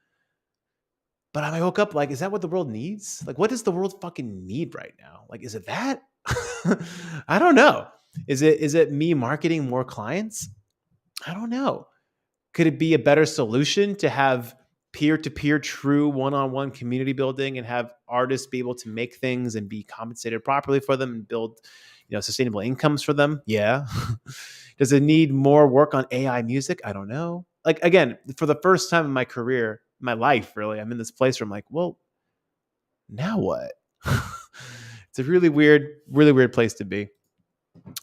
Speaker 1: But I woke up like, is that what the world needs? Like, what does the world fucking need right now? Like, is it that? I don't know. Is it me marketing more clients? I don't know. Could it be a better solution to have peer-to-peer true one-on-one community building and have artists be able to make things and be compensated properly for them and build, sustainable incomes for them? Yeah. Does it need more work on AI music? I don't know. Like, again, for the first time in my career, my life, really, I'm in this place where I'm like, well, now what? It's a really weird place to be.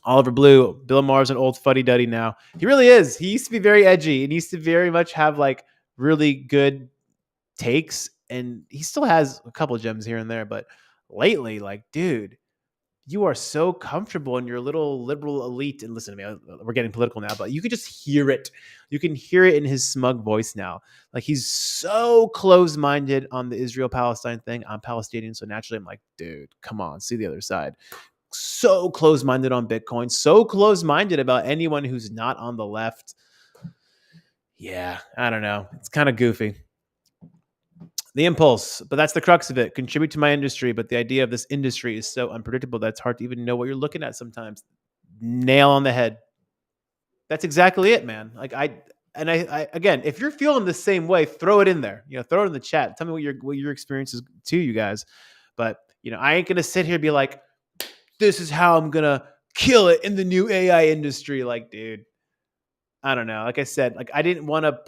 Speaker 1: Oliver Blue, Bill Maher's an old fuddy duddy now. He really is. He used to be very edgy and he used to very much have like really good takes. And he still has a couple of gems here and there. But lately, like, dude, you are so comfortable in your little liberal elite. And listen to me, we're getting political now, but you can just hear it. You can hear it in his smug voice now. Like, he's so close minded on the Israel Palestine thing. I'm Palestinian. So naturally, I'm like, dude, come on, see the other side. So close-minded on Bitcoin, so close-minded about anyone who's not on the left. Yeah, I don't know. It's kind of goofy. The impulse, but that's the crux of it. Contribute to my industry, but the idea of this industry is so unpredictable that it's hard to even know what you're looking at sometimes. Nail on the head. That's exactly it, man. Like I again, if you're feeling the same way, throw it in there. Throw it in the chat. Tell me what your experience is too, you guys. But I ain't gonna sit here and be like, this is how I'm gonna kill it in the new AI industry. Like, dude, I don't know. Like I said, like I didn't want to.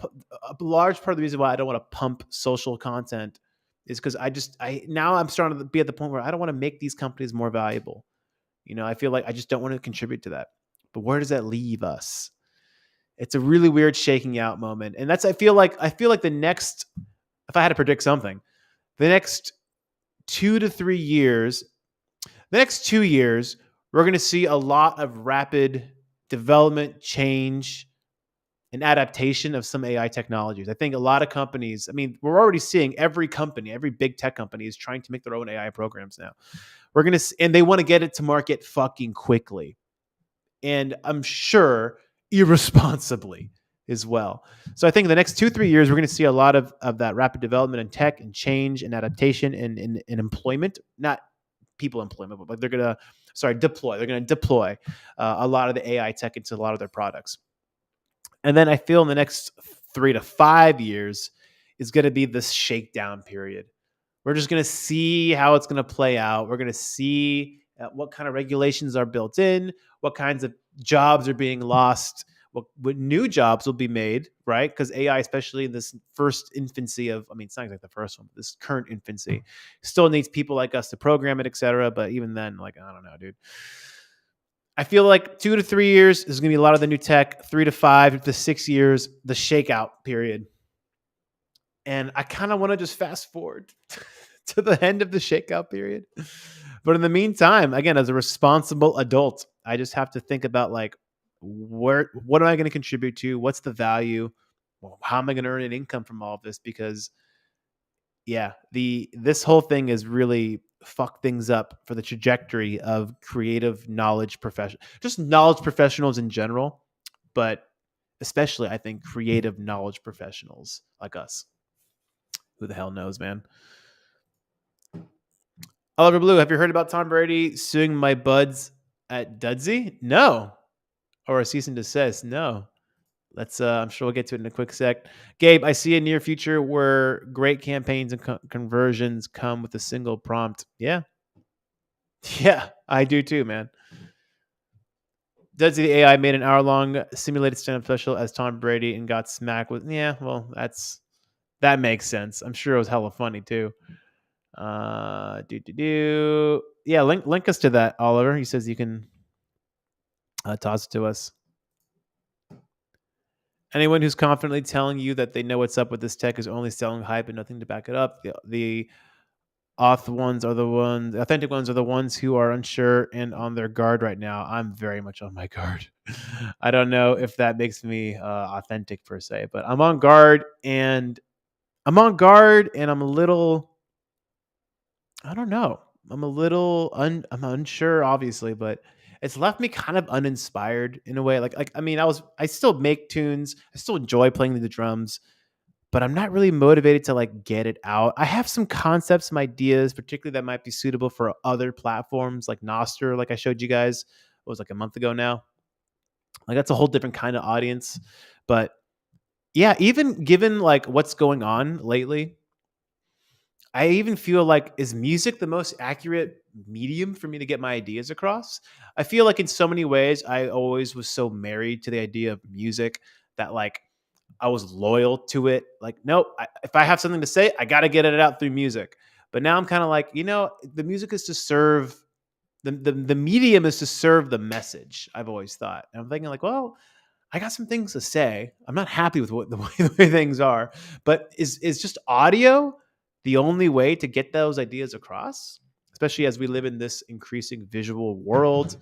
Speaker 1: A large part of the reason why I don't want to pump social content is because now I'm starting to be at the point where I don't want to make these companies more valuable. I feel like I just don't want to contribute to that. But where does that leave us? It's a really weird shaking out moment, and I feel like the next, if I had to predict something, the next 2 to 3 years. The next 2 years, we're going to see a lot of rapid development, change, and adaptation of some AI technologies. I think a lot of companies, I mean, we're already seeing every big tech company is trying to make their own AI programs now. And they want to get it to market fucking quickly. And I'm sure irresponsibly as well. So I think in the next 2-3 years, we're going to see a lot of that rapid development in tech and change and adaptation and employment, not people employment, but they're going to, deploy. They're going to deploy a lot of the AI tech into a lot of their products. And then I feel in the next 3 to 5 years is going to be this shakedown period. We're just going to see how it's going to play out. We're going to see what kind of regulations are built in, what kinds of jobs are being lost, what new jobs will be made, right? Because AI, especially in this first infancy of, I mean, it's not like the first one, but this current infancy, still needs people like us to program it, et cetera. But even then, like, I don't know, dude. I feel like 2 to 3 years is going to be a lot of the new tech, 3 to 5 to 6 years, the shakeout period. And I kind of want to just fast forward to the end of the shakeout period. But in the meantime, again, as a responsible adult, I just have to think about like, what am I going to contribute to? What's the value? Well, how am I going to earn an income from all of this? Because yeah, this whole thing has really fucked things up for the trajectory of creative knowledge just knowledge professionals in general, but especially I think creative knowledge professionals like us. Who the hell knows, man? Oliver Blue, have you heard about Tom Brady suing my buds at Dudsy? No. Or a cease and desist? No. Let's. I'm sure we'll get to it in a quick sec. Gabe, I see a near future where great campaigns and conversions come with a single prompt. Yeah, Yeah, I do too, man. Does the AI made an hour-long simulated stand-up special as Tom Brady and got smacked with? Yeah, well, that makes sense. I'm sure it was hella funny too. Yeah, link us to that, Oliver. He says you can toss it to us. Anyone who's confidently telling you that they know what's up with this tech is only selling hype and nothing to back it up. The authentic ones are the ones who are unsure and on their guard right now. I'm very much on my guard. I don't know if that makes me authentic per se, but I'm on guard and I'm a little, I don't know. I'm unsure obviously, but it's left me kind of uninspired in a way. Like I mean, I still make tunes. I still enjoy playing the drums, but I'm not really motivated to like get it out. I have some concepts, some ideas, particularly that might be suitable for other platforms like Noster, like I showed you guys. It was like a month ago now. Like that's a whole different kind of audience. But yeah, even given like what's going on lately, I even feel like, is music the most accurate medium for me to get my ideas across? I feel like in so many ways, I always was so married to the idea of music that like I was loyal to it. Like, nope, if I have something to say, I got to get it out through music. But now I'm kind of like, the music is to serve the medium is to serve the message. I've always thought. And I'm thinking like, well, I got some things to say. I'm not happy with what the way things are, but is just audio the only way to get those ideas across? Especially as we live in this increasing visual world.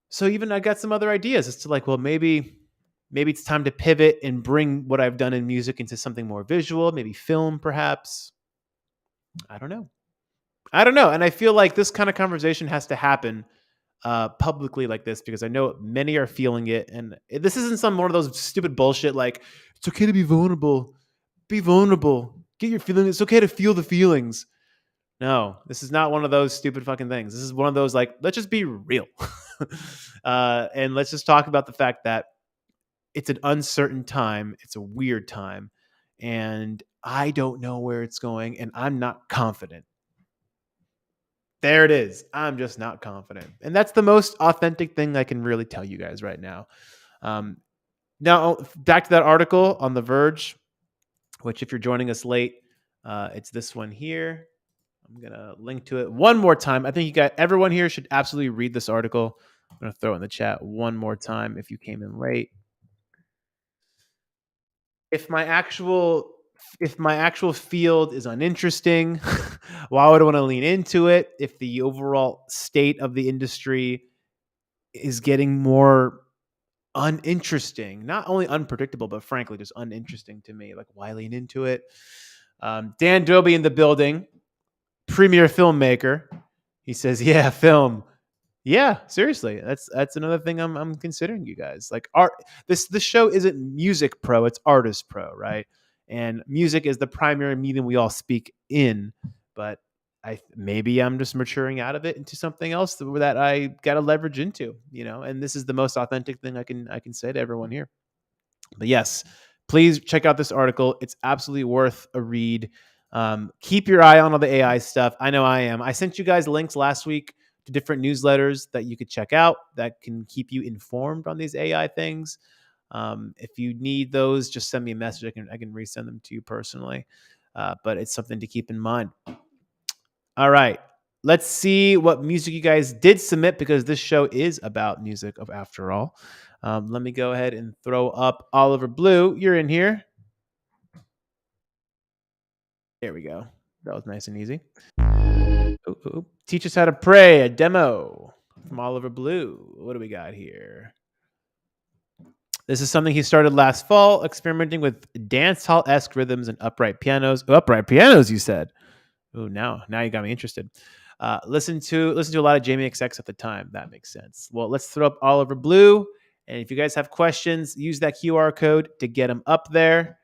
Speaker 1: So even I got some other ideas as to like, well, maybe it's time to pivot and bring what I've done in music into something more visual, maybe film, perhaps. I don't know. I don't know. And I feel like this kind of conversation has to happen publicly like this because I know many are feeling it. And this isn't some one of those stupid bullshit like, it's okay to be vulnerable. Be vulnerable. Get your feelings. It's okay to feel the feelings. No, this is not one of those stupid fucking things. This is one of those like, let's just be real. And let's just talk about the fact that it's an uncertain time. It's a weird time. And I don't know where it's going. And I'm not confident. There it is. I'm just not confident. And that's the most authentic thing I can really tell you guys right now. Um, Now, back to that article on The Verge, which if you're joining us late, it's this one here. I'm going to link to it one more time. I think everyone here should absolutely read this article. I'm going to throw it in the chat one more time if you came in late. If my actual field is uninteresting, why would I want to lean into it? If the overall state of the industry is getting more uninteresting, not only unpredictable, but frankly just uninteresting to me, like why lean into it? Dan Dobie in the building, premier filmmaker. He says, "Yeah, film." Yeah, seriously, that's another thing I'm considering, you guys. Like this show isn't music pro, it's artist pro, right? And music is the primary medium we all speak in, but maybe I'm just maturing out of it into something else that I got to leverage into, and this is the most authentic thing I can say to everyone here. But yes, please check out this article. It's absolutely worth a read. Keep your eye on all the AI stuff. I know I am. I sent you guys links last week to different newsletters that you could check out that can keep you informed on these AI things. If you need those, just send me a message. I can resend them to you personally. But it's something to keep in mind. All right. Let's see what music you guys did submit because this show is about music after all. Let me go ahead and throw up Oliver Blue. You're in here. There we go. That was nice and easy. Ooh. Teach us how to pray, a demo from Oliver Blue. What do we got here? This is something he started last fall, experimenting with dance hall-esque rhythms and upright pianos. Oh, upright pianos, you said. Oh, now you got me interested. Listen to a lot of Jamie XX at the time. That makes sense. Well, let's throw up Oliver Blue. And if you guys have questions, use that QR code to get them up there.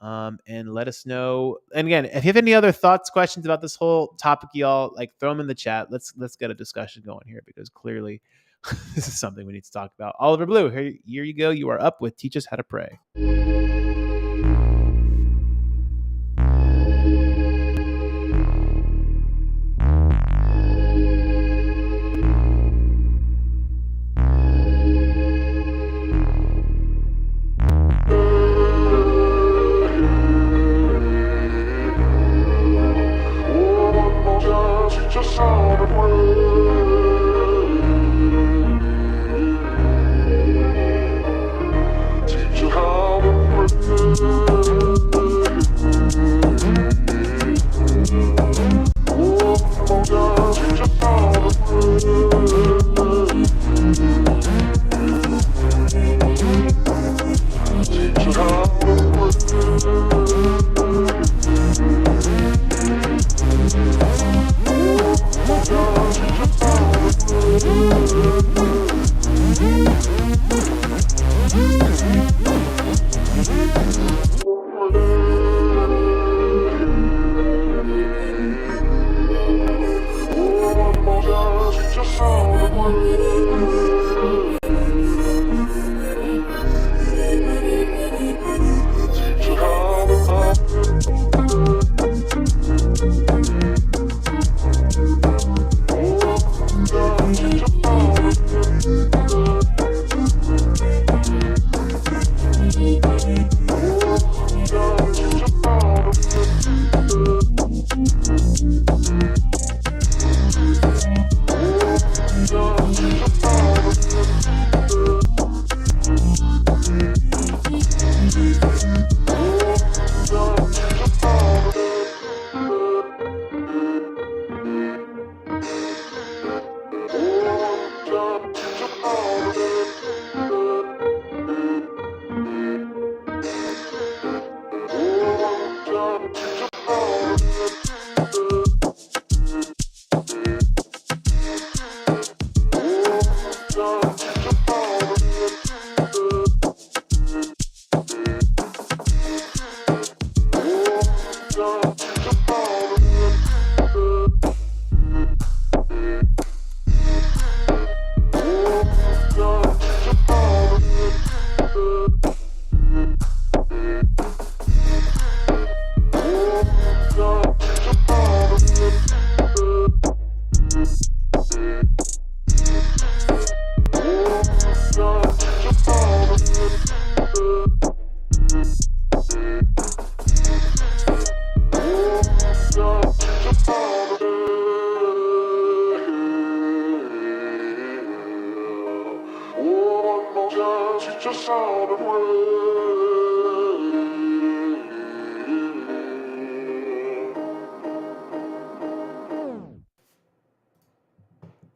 Speaker 1: And let us know. And again, if you have any other thoughts, questions about this whole topic, y'all, like throw them in the chat. Let's get a discussion going here because clearly this is something we need to talk about. Oliver Blue, here you go. You are up with Teach Us How to Pray.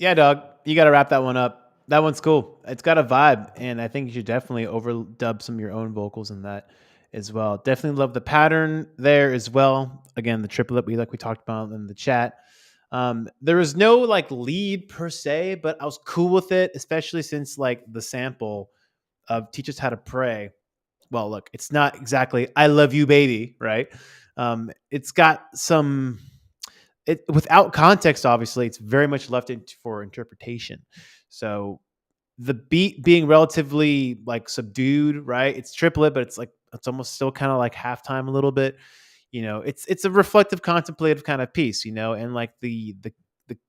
Speaker 1: Yeah, dog, you got to wrap that one up. That one's cool. It's got a vibe, and I think you should definitely overdub some of your own vocals in that as well. Definitely love the pattern there as well. Again, the triplet we talked about in the chat. There was no like lead per se, but I was cool with it, especially since like the sample of "Teach Us How to Pray." Well, look, it's not exactly "I love you, baby," right? It's got some it without context. Obviously, it's very much left for interpretation. So the beat being relatively like subdued, right? It's triplet, but it's almost still kind of like halftime a little bit. It's a reflective, contemplative kind of piece, and like the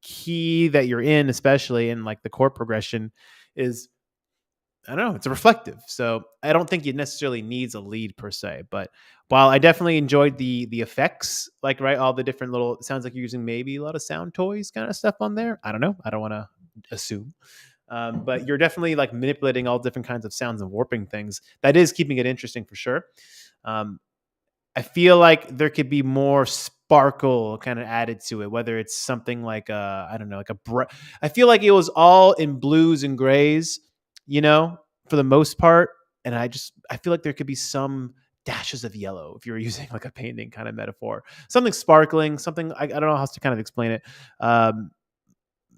Speaker 1: key that you're in, especially in like the chord progression, is I don't know. It's a reflective, so I don't think it necessarily needs a lead per se. But while I definitely enjoyed the effects, like right, all the different little it sounds like you're using maybe a lot of sound toys kind of stuff on there. I don't know. I don't want to assume, but you're definitely like manipulating all different kinds of sounds and warping things. That is keeping it interesting for sure. Um, I feel like there could be more sparkle kind of added to it, whether it's something like I don't know, like I feel like it was all in blues and grays, you know, for the most part, and I feel like there could be some dashes of yellow if you were using like a painting kind of metaphor, something sparkling, something I don't know how to kind of explain it. Um,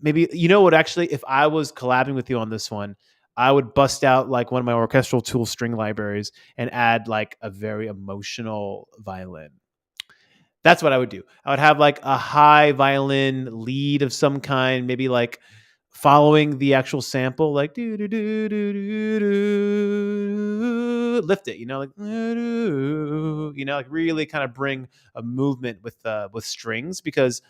Speaker 1: Maybe you know what? Actually, if I was collabing with you on this one, I would bust out like one of my orchestral tool string libraries and add like a very emotional violin. That's what I would do. I would have like a high violin lead of some kind, maybe like following the actual sample, like do do do do do do, lift it, like really kind of bring a movement with strings because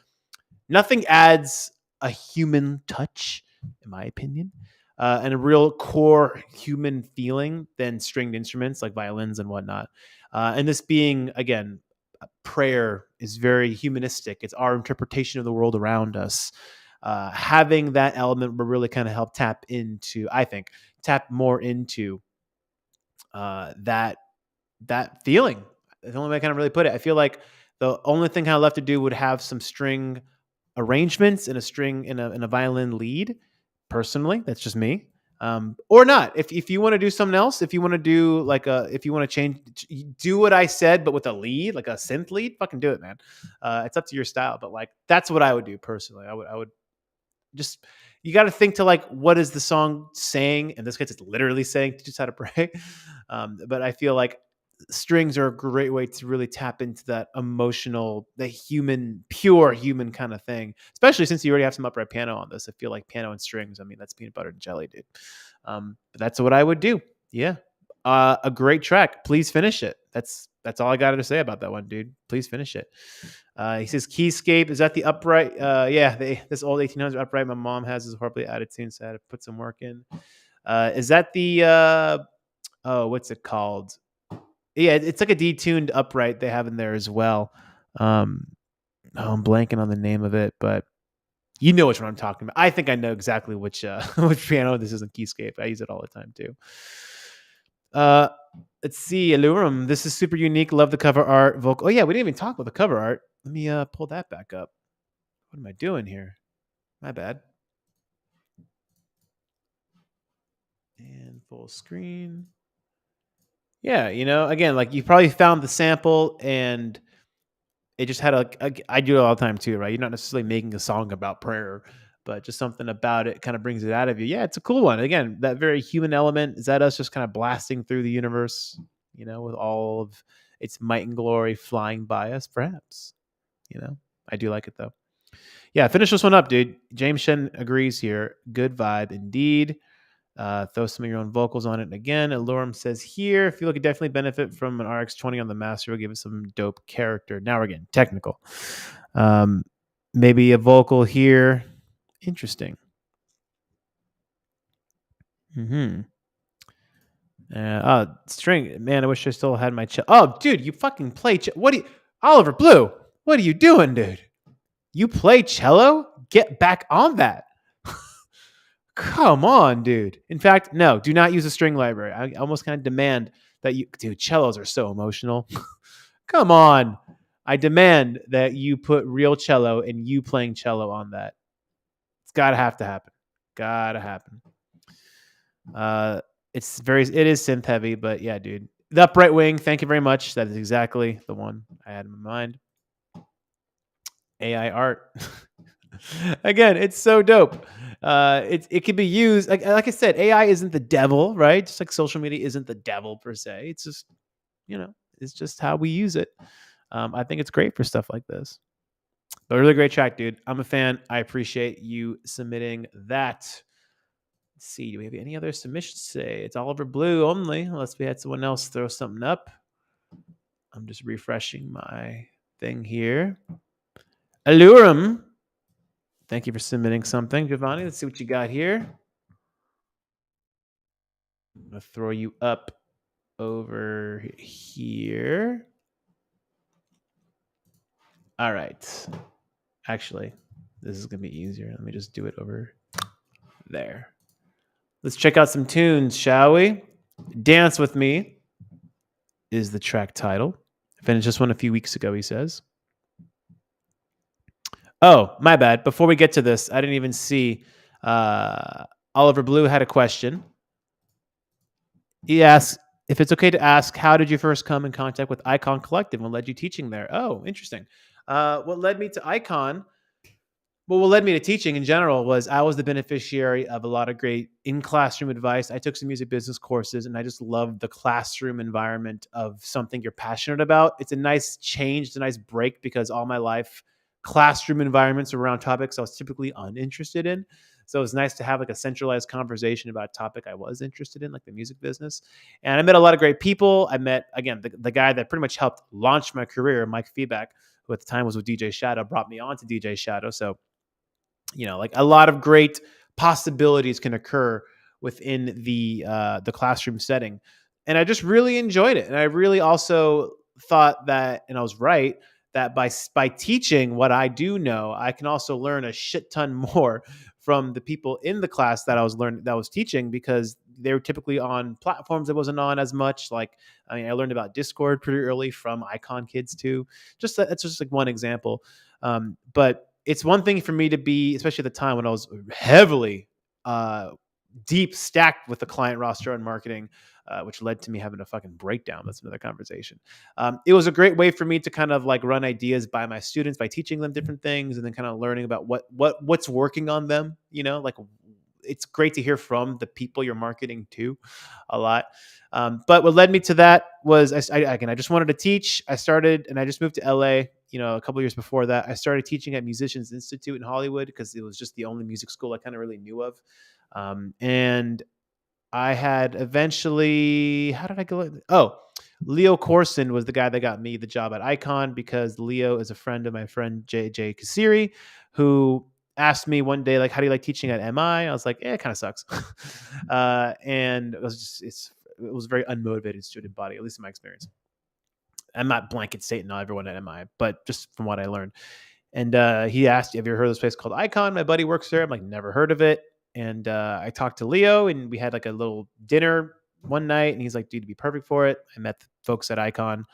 Speaker 1: nothing adds a human touch, in my opinion, and a real core human feeling than stringed instruments like violins and whatnot. And this being, again, prayer is very humanistic. It's our interpretation of the world around us. Having that element will really kind of help I think, tap more into that feeling. The only way I kind of really put it. I feel like the only thing kind of left to do would have some string arrangements in a string in a violin lead. Personally, that's just me. Or not. If you want to do something else, if you want to do like if you want to change, do what I said, but with a lead, like a synth lead, fucking do it, man. It's up to your style, but like that's what I would do personally. I would just you got to think to like what is the song saying? In this case, it's literally saying teach us how to pray. But I feel like strings are a great way to really tap into that emotional, the human, pure human kind of thing. Especially since you already have some upright piano on this, I feel like piano and strings. I mean, that's peanut butter and jelly, dude. But that's what I would do. Yeah, a great track. Please finish it. That's all I got to say about that one, dude. Please finish it. He says keyscape, is that the upright? Yeah, this old 1800s upright my mom has is horribly out of tune, so I had to put some work in. Is that the oh, what's it called? Yeah, it's like a detuned upright they have in there as well. Um, oh, I'm blanking on the name of it, but you know which one I'm talking about. I think I know exactly which which piano this is in keyscape. I use it all the time too. Uh, let's see, Alurum. This is super unique. Love the cover art. Vocal. Oh yeah, we didn't even talk about the cover art. Let me pull that back up. What am I doing here? My bad. And full screen. Yeah, again, like you probably found the sample and it just had I do it all the time too, right? You're not necessarily making a song about prayer, but just something about it kind of brings it out of you. Yeah, it's a cool one. Again, that very human element, is that us just kind of blasting through the universe, with all of its might and glory flying by us, perhaps. I do like it though. Yeah, finish this one up, dude. James Shen agrees here. Good vibe indeed. Throw some of your own vocals on it. And again, Alurum says here, I feel like it definitely benefit from an RX-20 on the master. Will give it some dope character. Now we're getting technical. Maybe a vocal here. Interesting. Mm-hmm. String. Man, I wish I still had my cello. Oh, dude, you fucking play what do you... Oliver Blue, what are you doing, dude? You play cello? Get back on that. Come on, dude. In fact, no, do not use a string library. I almost kind of demand that dude, cellos are so emotional. Come on. I demand that you put real cello and you playing cello on that. It's gotta have to happen. Gotta happen. It is synth heavy, but yeah, dude. The upright wing, thank you very much. That is exactly the one I had in my mind. AI art. Again, it's so dope. It can be used like I said. AI isn't the devil, right? Just like social media isn't the devil per se. It's just it's just how we use it. I think it's great for stuff like this. But really great track, dude. I'm a fan. I appreciate you submitting that. Let's see. Do we have any other submissions today? It's Oliver Blue only, unless we had someone else throw something up. I'm just refreshing my thing here. Alurum. Thank you for submitting something, Giovanni. Let's see what you got here. I'm going to throw you up over here. All right. Actually, this is going to be easier. Let me just do it over there. Let's check out some tunes, shall we? Dance With Me is the track title. I finished this one a few weeks ago, he says. Oh, my bad. Before we get to this, I didn't even see Oliver Blue had a question. He asks if it's okay to ask, how did you first come in contact with Icon Collective and led you teaching there? Oh, interesting. What led me to Icon? Well, what led me to teaching in general was I was the beneficiary of a lot of great in-classroom advice. I took some music business courses, and I just loved the classroom environment of something you're passionate about. It's a nice change, it's a nice break, because all my life, classroom environments around topics I was typically uninterested in. So it was nice to have like a centralized conversation about a topic I was interested in, like the music business. And I met a lot of great people. I met, again, the guy that pretty much helped launch my career, Mike Feedback, who at the time was with DJ Shadow, brought me on to DJ Shadow. So like a lot of great possibilities can occur within the classroom setting, and I just really enjoyed it. And I really also thought that, and I was right, that by teaching what I do know, I can also learn a shit ton more from the people in the class that I was teaching, because they were typically on platforms I wasn't on as much. Like, I mean, I learned about Discord pretty early from Icon Kids too. That's just like one example. But it's one thing for me to be, especially at the time when I was heavily deep stacked with the client roster and marketing, which led to me having a fucking breakdown. That's another conversation. It was a great way for me to kind of like run ideas by my students by teaching them different things, and then kind of learning about what's working on them, like it's great to hear from the people you're marketing to a lot. But what led me to that was again, I just wanted to teach. I started, and I just moved to LA. A couple of years before that, I started teaching at Musicians Institute in Hollywood because it was just the only music school I kind of really knew of. And I had eventually, how did I go? Oh, Leo Corson was the guy that got me the job at Icon because Leo is a friend of my friend JJ Kasiri, who asked me one day, like, how do you like teaching at MI? I was like, it kind of sucks. And it was a very unmotivated student body, at least in my experience. I'm not blanket stating everyone at MI, but just from what I learned. And he asked, have you ever heard of this place called Icon? My buddy works there. I'm like, never heard of it. And I talked to Leo, and we had like a little dinner one night, and he's like, dude, you'd be perfect for it. I met the folks at Icon,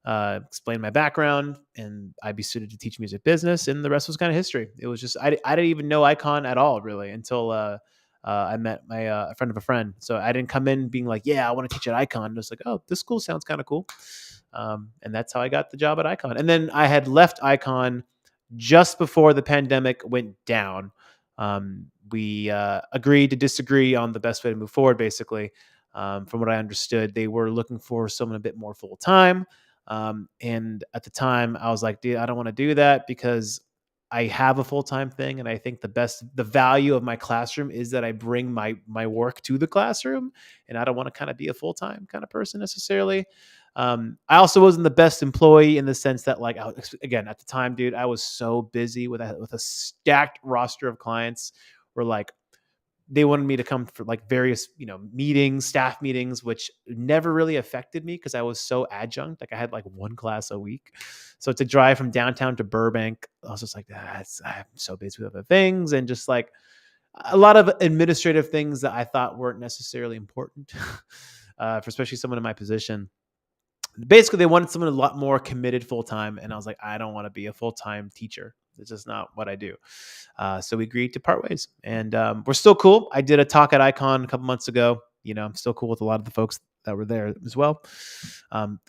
Speaker 1: explained my background, and I'd be suited to teach music business, and the rest was kind of history. It was just, I didn't even know Icon at all, really, until I met my a friend of a friend. So I didn't come in being like, yeah, I want to teach at Icon. Just like, oh, this school sounds kind of cool. And that's how I got the job at Icon. And then I had left Icon just before the pandemic went down. We agreed to disagree on the best way to move forward, basically. From what I understood, they were looking for someone a bit more full time. And at the time, I was like, dude, I don't want to do that because I have a full time thing. And I think the value of my classroom is that I bring my work to the classroom. And I don't want to kind of be a full time kind of person necessarily. I also wasn't the best employee in the sense that, like, again, at the time, dude, I was so busy with a stacked roster of clients where, like, they wanted me to come for like various, meetings, staff meetings, which never really affected me because I was so adjunct. Like I had like one class a week. So to drive from downtown to Burbank, I was just like, I'm so busy with other things. And just like a lot of administrative things that I thought weren't necessarily important, for especially someone in my position. Basically, they wanted someone a lot more committed full time. And I was like, I don't want to be a full time teacher. It's just not what I do. So we agreed to part ways, and we're still cool. I did a talk at Icon a couple months ago. I'm still cool with a lot of the folks that were there as well.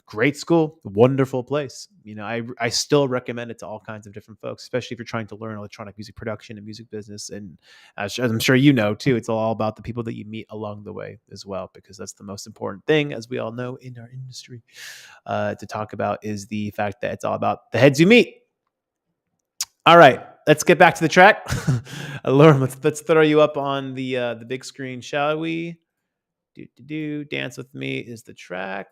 Speaker 1: Great school, wonderful place. I still recommend it to all kinds of different folks, especially if you're trying to learn electronic music production and music business. And as I'm sure you know too, it's all about the people that you meet along the way as well, because that's the most important thing, as we all know in our industry, to talk about is the fact that it's all about the heads you meet. All right, let's get back to the track. Lauren, let's throw you up on the big screen, shall we? Dance with me is the track,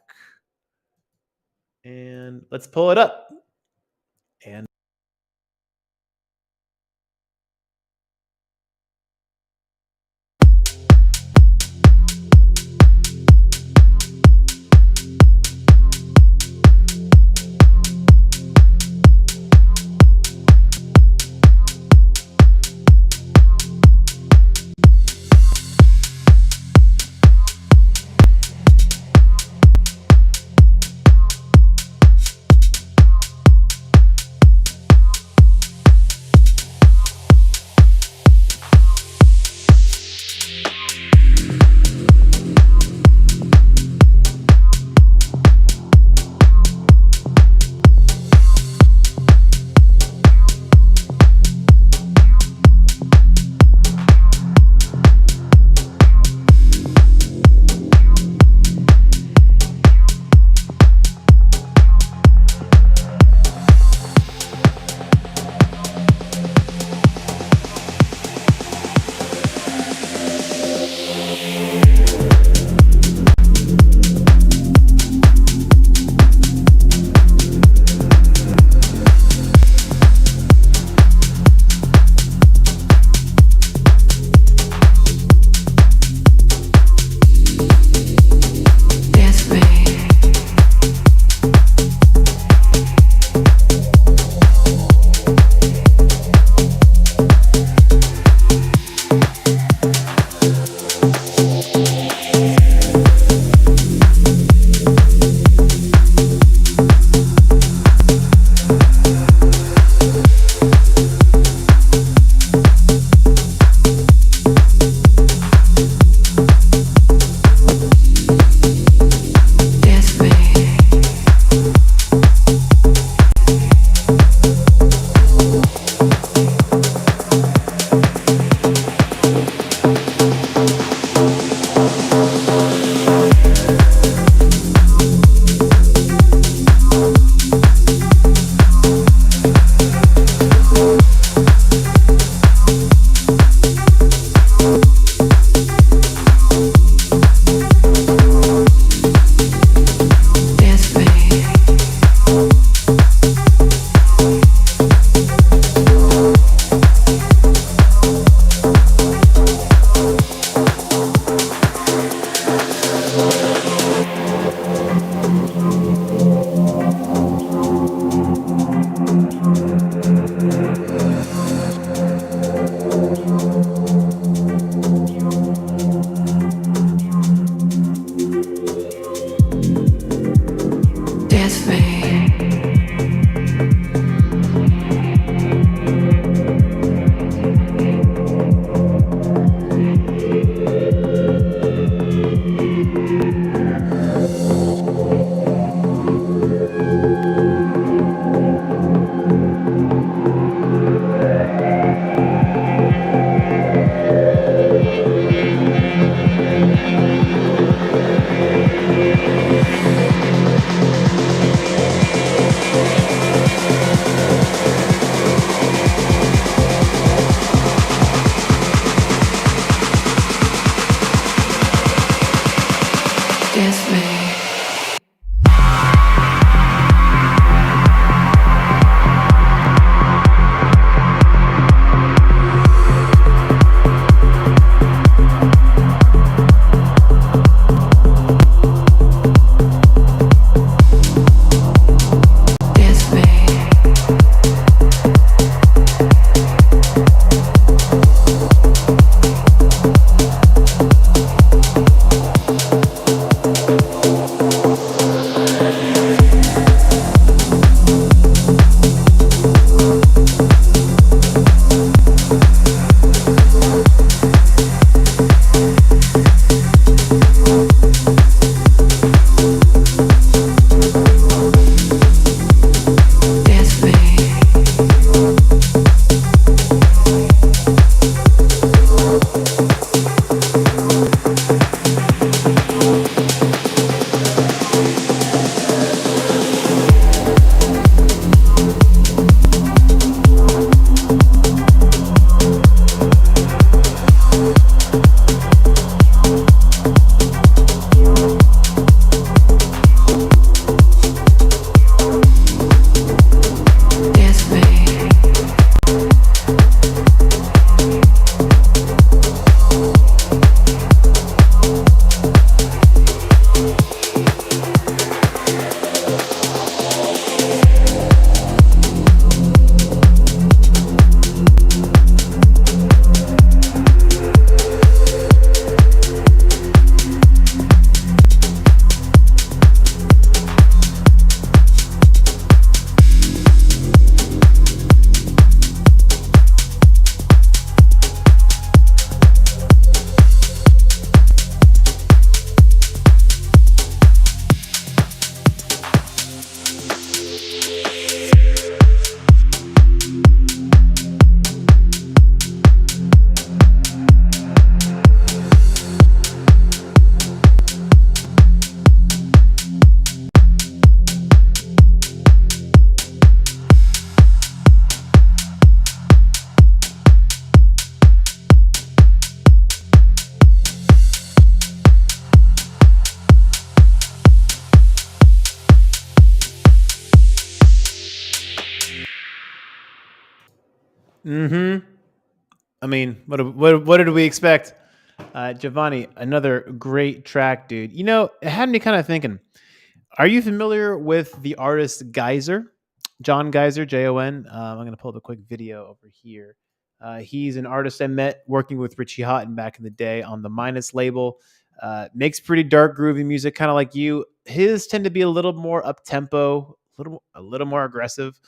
Speaker 1: and let's pull it up. And Mm-hmm. I mean, what did we expect? Giovanni, another great track, dude. You know, it had me kind of thinking. Are you familiar with the artist Geyser? John Geyser, Jon. I'm going to pull up a quick video over here. He's an artist I met working with Richie Houghton back in the day on the Minus label. Makes pretty dark, groovy music, kind of like you. His tend to be a little more up tempo, a little more aggressive.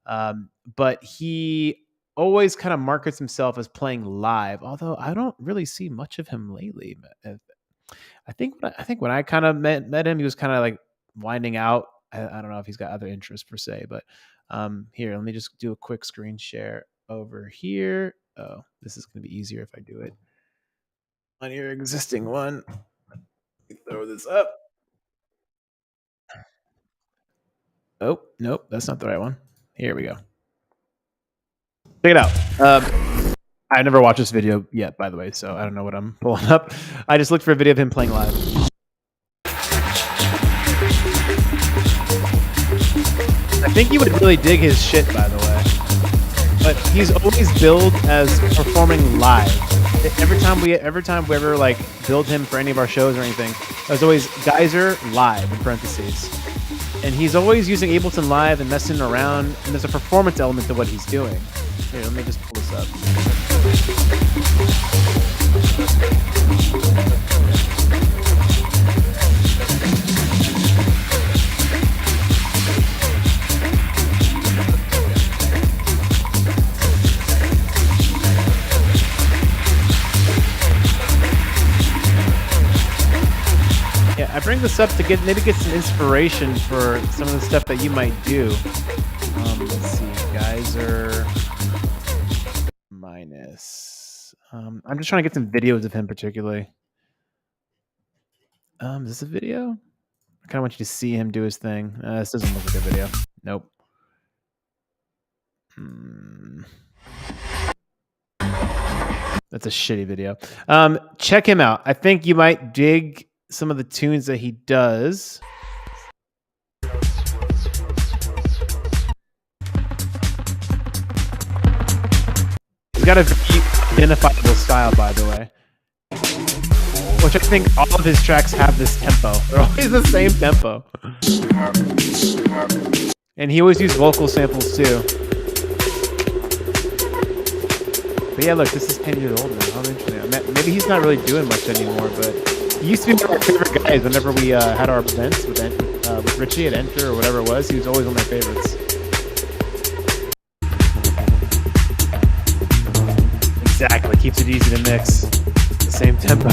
Speaker 1: But he always kind of markets himself as playing live. Although I don't really see much of him lately. I think when I kind of met him, he was kind of like winding out. I don't know if he's got other interests per se, but here, let me just do a quick screen share over here. Oh, this is going to be easier if I do it on your existing one. Throw this up. Oh, nope, that's not the right one. Here we go. Check it out. I never watched this video yet, by the way, so I don't know what I'm pulling up. I just looked for a video of him playing live. I think you would really dig his shit, by the way. But he's always billed as performing live. Every time we ever like build him for any of our shows or anything, there's always Geyser live in parentheses. And he's always using Ableton Live and messing around, and there's a performance element to what he's doing. Here, let me just pull this up. Yeah, I bring this up to maybe get some inspiration for some of the stuff that you might do. Let's see, Geyser Minus. I'm just trying to get some videos of him particularly. Is this a video? I kind of want you to see him do his thing. This doesn't look like a video. Nope. That's a shitty video. Check him out. I think you might dig some of the tunes that he does. He's got a very identifiable style, by the way. Which I think all of his tracks have this tempo. They're always the same tempo. And he always uses vocal samples too. But yeah, look, this is 10 years old now. How interesting. Maybe he's not really doing much anymore, but he used to be one of my favorite guys whenever we had our events with Richie at Enter or whatever it was. He was always one of my favorites. Exactly. Keeps it easy to mix. The same tempo.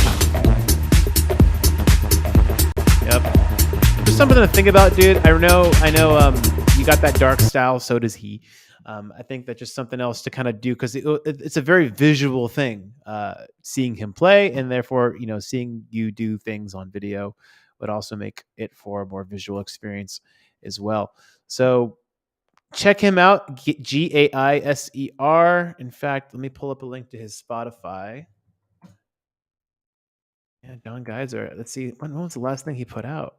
Speaker 1: Yep. Just something to think about, dude. I know. You got that dark style. So does he. I think that's just something else to kind of do because it's a very visual thing. Seeing him play, and therefore, seeing you do things on video would also make it for a more visual experience as well. So check him out, Gaiser. In fact, let me pull up a link to his Spotify. Yeah, John Geyser. Let's see. When was the last thing he put out?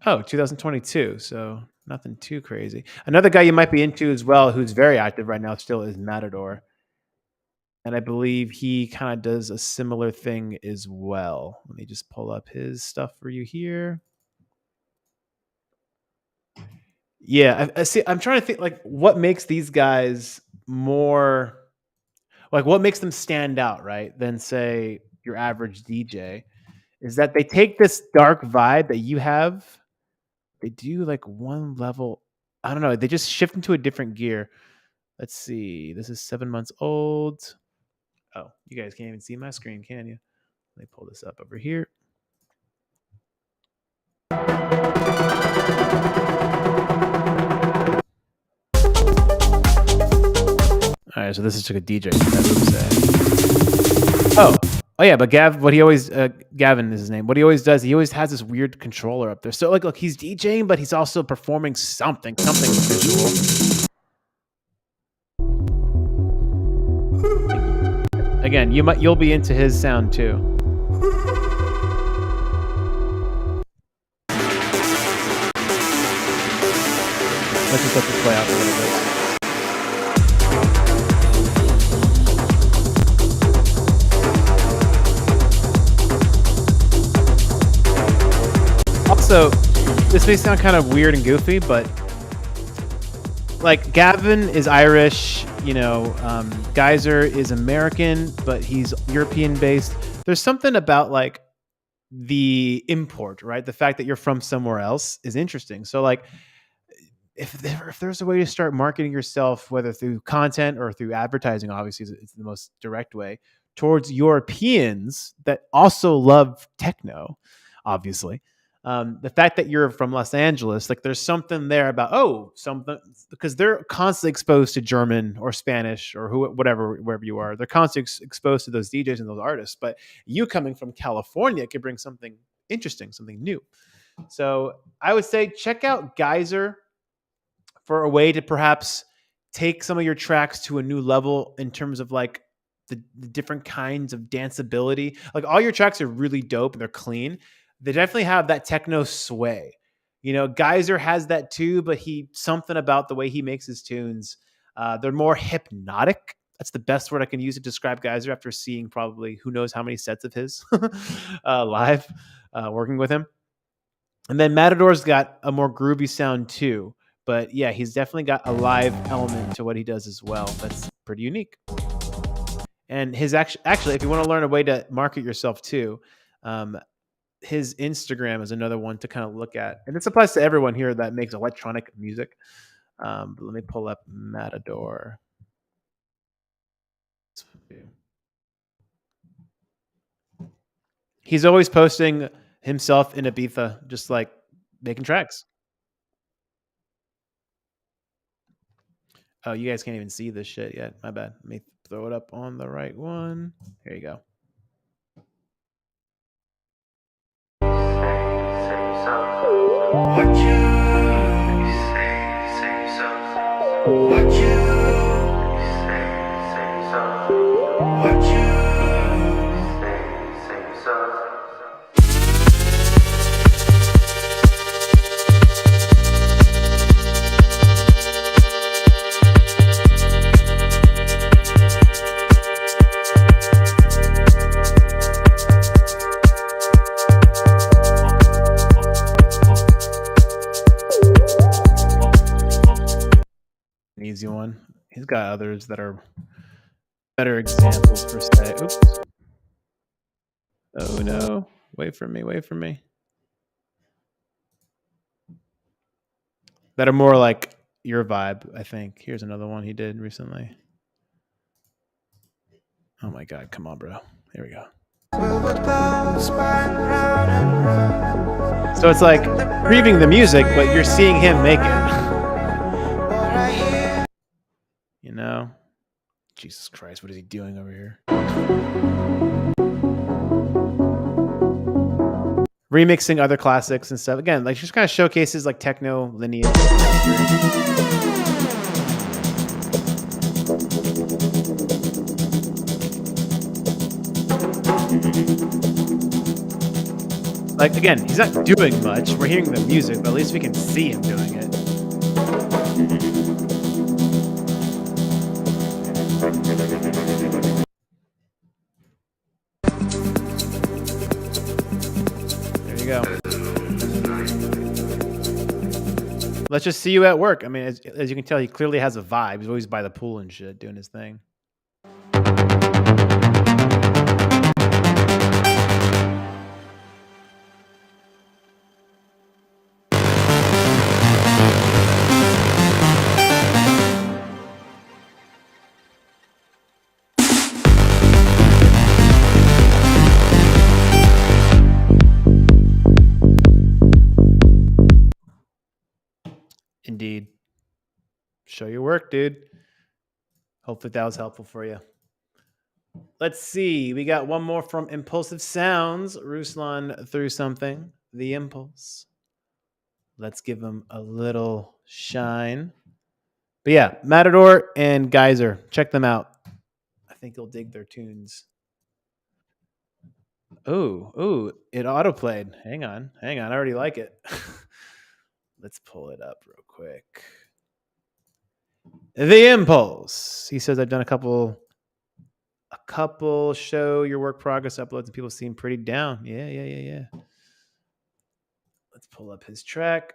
Speaker 1: Oh, 2022. So nothing too crazy. Another guy you might be into as well, who's very active right now still, is Matador. And I believe he kind of does a similar thing as well. Let me just pull up his stuff for you here. Yeah, I see. I'm trying to think like what makes these guys more, like what makes them stand out, right? Than say your average DJ is that they take this dark vibe that you have. They do like one level. I don't know. They just shift into a different gear. Let's see. This is 7 months old. Oh, you guys can't even see my screen, can you? Let me pull this up over here. All right, so this is like a DJ. Oh yeah, but Gavin is his name. What he always does, he always has this weird controller up there. So like, look, he's DJing, but he's also performing something visual. Again, you'll be into his sound too. Let's just let this play out a little bit. Also, this may sound kind of weird and goofy, but like Gavin is Irish, Geyser is American, but he's European based. There's something about like the import, right? The fact that you're from somewhere else is interesting. So like if there's a way to start marketing yourself, whether through content or through advertising, obviously it's the most direct way towards Europeans that also love techno, obviously. The fact that you're from Los Angeles, like there's something there about something because they're constantly exposed to German or Spanish or whatever wherever you are, they're constantly exposed to those DJs and those artists. But you coming from California could bring something interesting, something new. So I would say check out Geyser for a way to perhaps take some of your tracks to a new level in terms of like the different kinds of danceability. Like all your tracks are really dope and they're clean. They definitely have that techno sway. Geyser has that too, but he something about the way he makes his tunes. They're more hypnotic. That's the best word I can use to describe Geyser after seeing probably who knows how many sets of his live working with him. And then Matador's got a more groovy sound too. But yeah, he's definitely got a live element to what he does as well. That's pretty unique. And his actually, if you want to learn a way to market yourself too, his Instagram is another one to kind of look at. And this applies to everyone here that makes electronic music. But let me pull up Matador. He's always posting himself in Ibiza, just like making tracks. Oh, you guys can't even see this shit yet. My bad. Let me throw it up on the right one. Here you go. What you say, what you say, what you easy one. He's got others that are better examples per se. Oops. Oh no. Wait for me. That are more like your vibe, I think. Here's another one he did recently. Oh my god, come on, bro. Here we go. So it's like grieving the music, but you're seeing him make it. Jesus Christ, what is he doing over here? Remixing other classics and stuff. Again, like just kind of showcases like techno lineage. Like again, he's not doing much. We're hearing the music, but at least we can see him doing it. There you go. Let's just see you at work. I mean, as you can tell, he clearly has a vibe. He's always by the pool and shit, doing his thing. Indeed. Show your work, dude. Hopefully that was helpful for you. Let's see. We got one more from Impulsive Sounds. Ruslan threw something. The Impulse. Let's give him a little shine. But yeah, Matador and Geyser. Check them out. I think you'll dig their tunes. Oh, it autoplayed. Hang on. I already like it. Let's pull it up real quick. The Impulse. He says I've done a couple show your work progress uploads and people seem pretty down. Yeah. Let's pull up his track.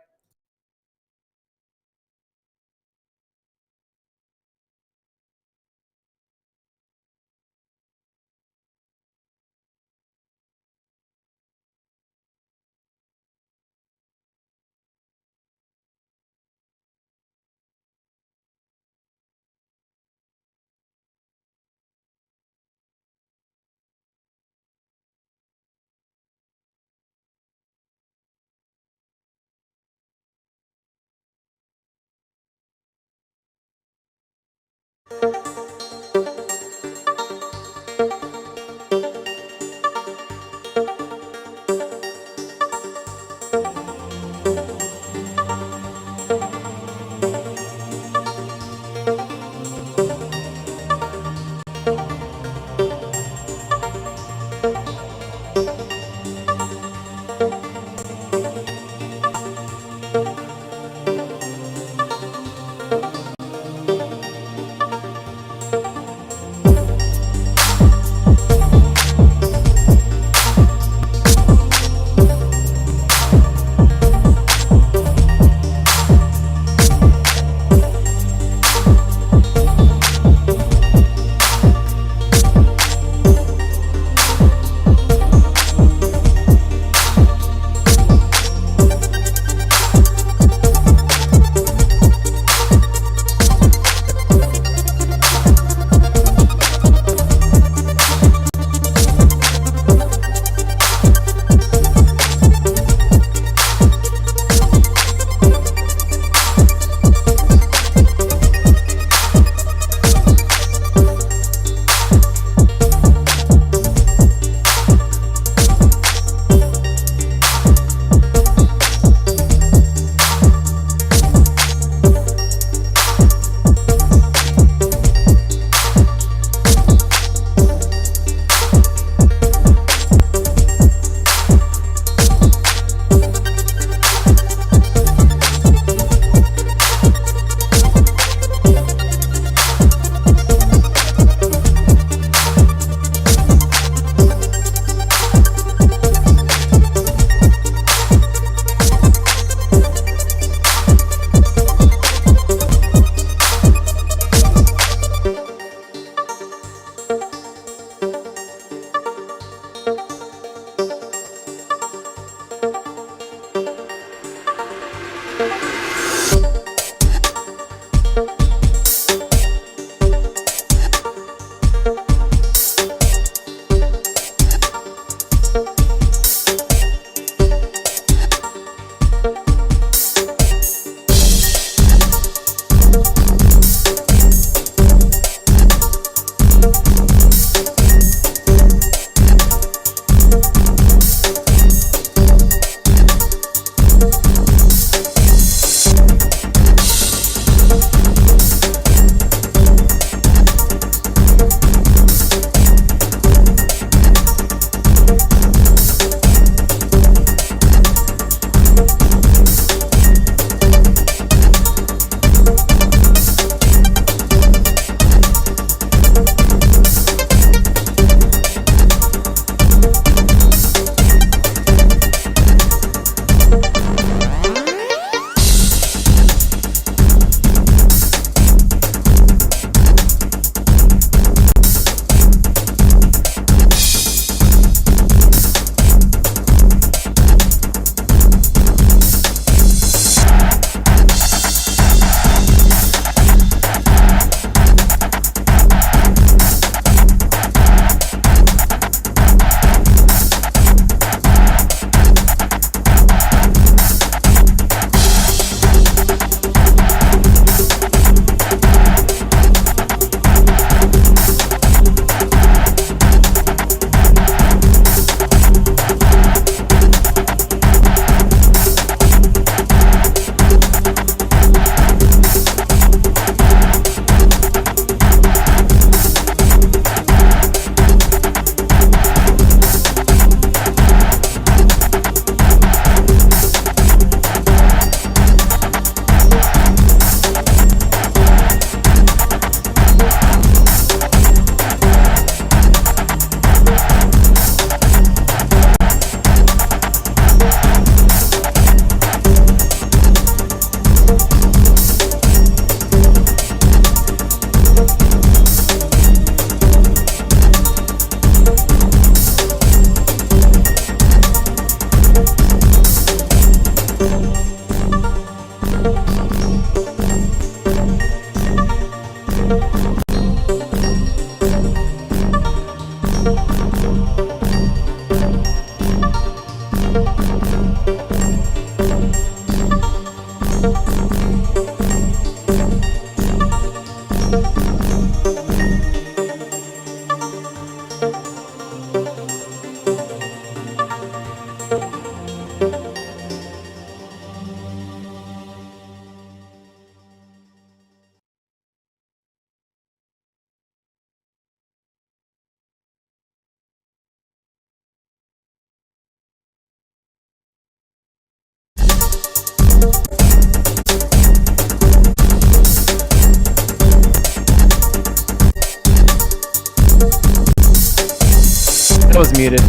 Speaker 1: was muted.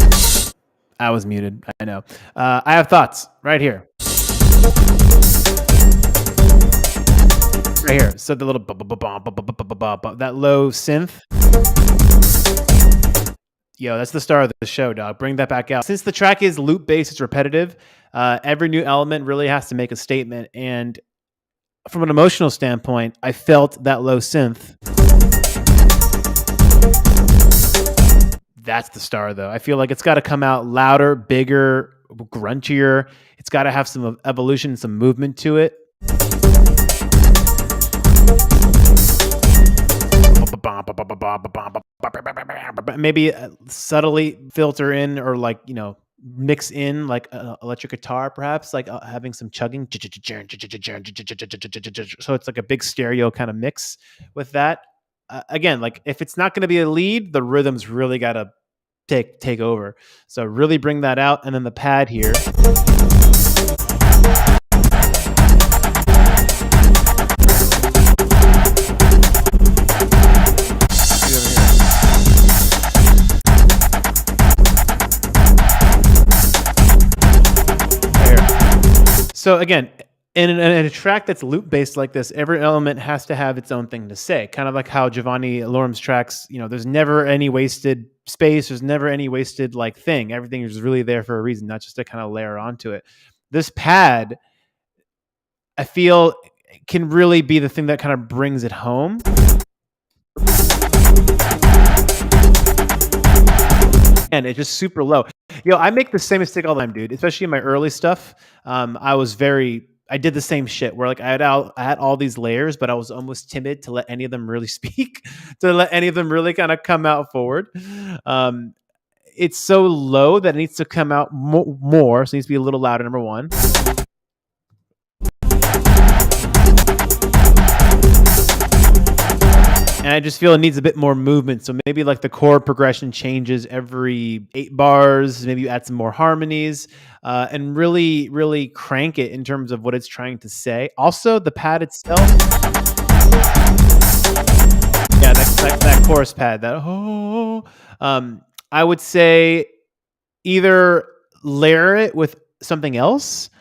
Speaker 1: I was muted. I know. I have thoughts right here. Right here. So the little that low synth. Yo, that's the star of the show, dog. Bring that back out. Since the track is loop based, it's repetitive. Every new element really has to make a statement. And from an emotional standpoint, I felt that low synth. That's the star, though. I feel like it's got to come out louder, bigger, grunchier. It's got to have some evolution, some movement to it. Maybe subtly filter in or mix in like electric guitar, perhaps like having some chugging. So it's like a big stereo kind of mix with that. Again, like if it's not going to be a lead, the rhythm's really got to take over. So really bring that out, and then the pad here. So again, in a track that's loop based like this, every element has to have its own thing to say. Kind of like how Giovanni Lorum's tracks, there's never any wasted space. There's never any wasted thing. Everything is really there for a reason, not just to kind of layer onto it. This pad, I feel, can really be the thing that kind of brings it home. And it's just super low. I make the same mistake all the time, dude. Especially in my early stuff. I did the same shit where I had all these layers, but I was almost timid to let any of them really speak, to let any of them really kind of come out forward. It's so low that it needs to come out more. So it needs to be a little louder, number one. And I just feel it needs a bit more movement. So maybe the chord progression changes every 8 bars. Maybe you add some more harmonies and really, really crank it in terms of what it's trying to say. Also, the pad itself. Yeah, that chorus pad. I would say either layer it with something else.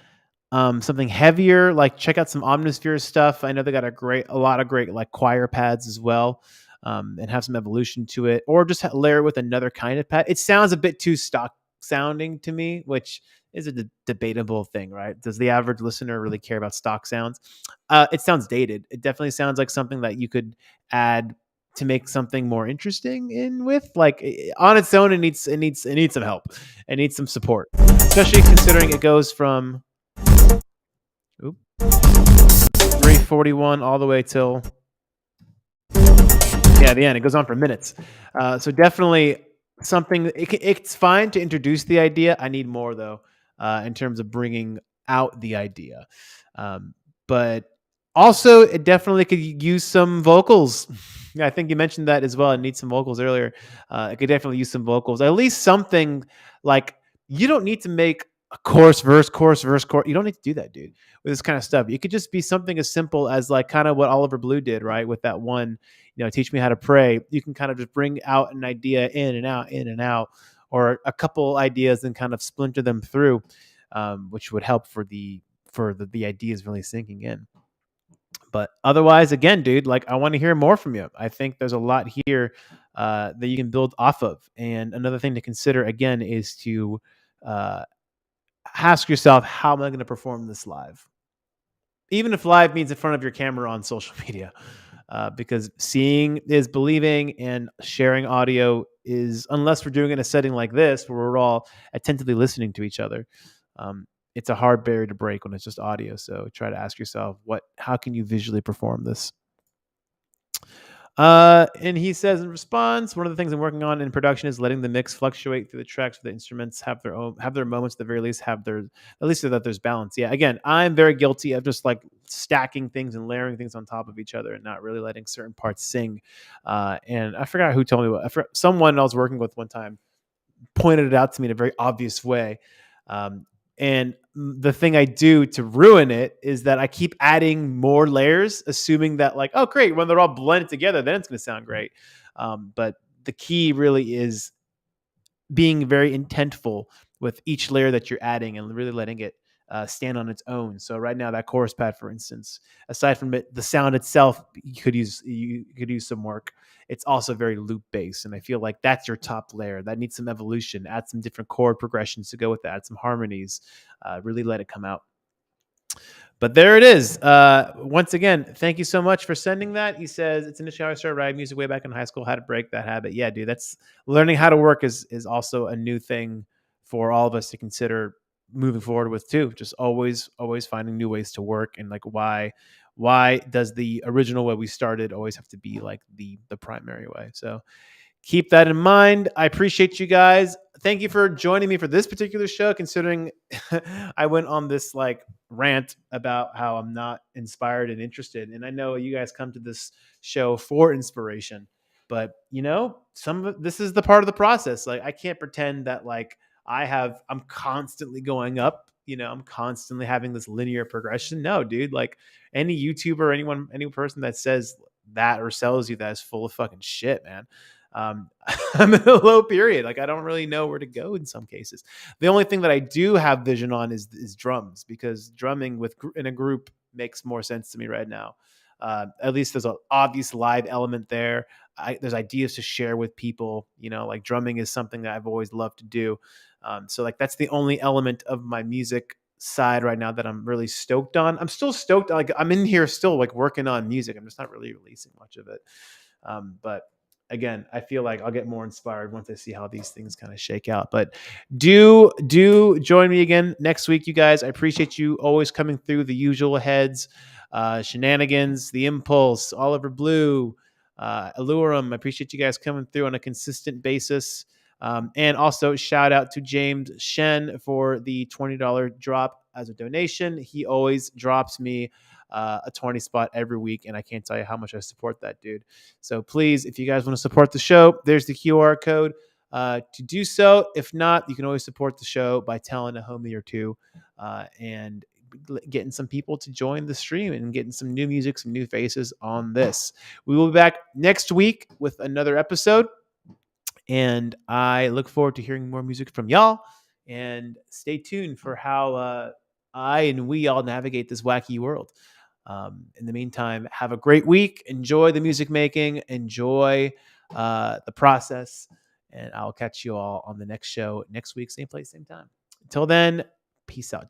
Speaker 1: Something heavier, check out some Omnisphere stuff. I know they got a lot of great choir pads as well, and have some evolution to it, or just layer it with another kind of pad. It sounds a bit too stock sounding to me, which is a debatable thing, right? Does the average listener really care about stock sounds? It sounds dated. It definitely sounds like something that you could add to make something more interesting in with. On its own, it needs some help. It needs some support, especially considering it goes from 341 all the way till the end. It goes on for minutes. So definitely something. It's fine to introduce the idea. I need more though, in terms of bringing out the idea. But also, it definitely could use some vocals. I think you mentioned that as well. It needs some vocals earlier. It could definitely use some vocals. At least something you don't need to make a chorus, verse, chorus, verse, chorus. You don't need to do that, dude, with this kind of stuff. It could just be something as simple as kind of what Oliver Blue did, right? With that one, teach me how to pray. You can kind of just bring out an idea in and out, or a couple ideas and kind of splinter them through, which would help for the ideas really sinking in. But otherwise, again, dude, I want to hear more from you. I think there's a lot here that you can build off of. And another thing to consider, again, is to ask yourself, how am I going to perform this live? Even if live means in front of your camera on social media, because seeing is believing, and sharing audio is, unless we're doing it in a setting like this where we're all attentively listening to each other, it's a hard barrier to break when it's just audio. So try to ask yourself, how can you visually perform this? And he says in response, one of the things I'm working on in production is letting the mix fluctuate through the tracks, so the instruments have their moments, at the very least so that there's balance. Yeah, again, I'm very guilty of just stacking things and layering things on top of each other and not really letting certain parts sing. And I forgot who told me someone I was working with one time pointed it out to me in a very obvious way. And the thing I do to ruin it is that I keep adding more layers, assuming that oh, great, when they're all blended together, then it's going to sound great. But the key really is being very intentful with each layer that you're adding and really letting it stand on its own. So right now, that chorus pad, for instance, aside from it, the sound itself, you could use some work. It's also very loop based, and I feel like that's your top layer. That needs some evolution. Add some different chord progressions to go with that. Add some harmonies. Really let it come out. But there it is. Once again, thank you so much for sending that. He says it's initially how I started writing music way back in high school. How to break that habit? Yeah, dude. That's learning how to work is also a new thing for all of us to consider moving forward with too. Just always finding new ways to work, and like why does the original way we started always have to be like the primary way? So keep that in mind. I appreciate you guys. Thank you for joining me for this particular show, considering I went on this like rant about how I'm not inspired and interested. And I know you guys come to this show for inspiration, but some of this is the part of the process. Like I can't pretend that like I'm constantly going up, I'm constantly having this linear progression. No, dude, like any YouTuber, any person that says that or sells you that is full of fucking shit, man. I'm in a low period. Like I don't really know where to go in some cases. The only thing that I do have vision on is drums, because drumming in a group makes more sense to me right now. At least there's an obvious live element there. There's ideas to share with people. Like drumming is something that I've always loved to do. So like that's the only element of my music side right now that I'm really stoked on. I'm still stoked. Like I'm in here still like working on music. I'm just not really releasing much of it. But again, I feel like I'll get more inspired once I see how these things kind of shake out. But do join me again next week, you guys. I appreciate you always coming through the usual heads, Shenanigans, The Impulse, Oliver Blue, Allurum. I appreciate you guys coming through on a consistent basis. And also shout out to James Shen for the $20 drop as a donation. He always drops me a 20 spot every week, and I can't tell you how much I support that dude. So please, if you guys want to support the show, there's the QR code to do so. If not, you can always support the show by telling a homie or two and getting some people to join the stream and getting some new music, some new faces on this. We will be back next week with another episode, and I look forward to hearing more music from y'all. And stay tuned for how I and we all navigate this wacky world. In the meantime, have a great week. Enjoy the music making. Enjoy the process. And I'll catch you all on the next show next week, same place, same time. Until then, peace out.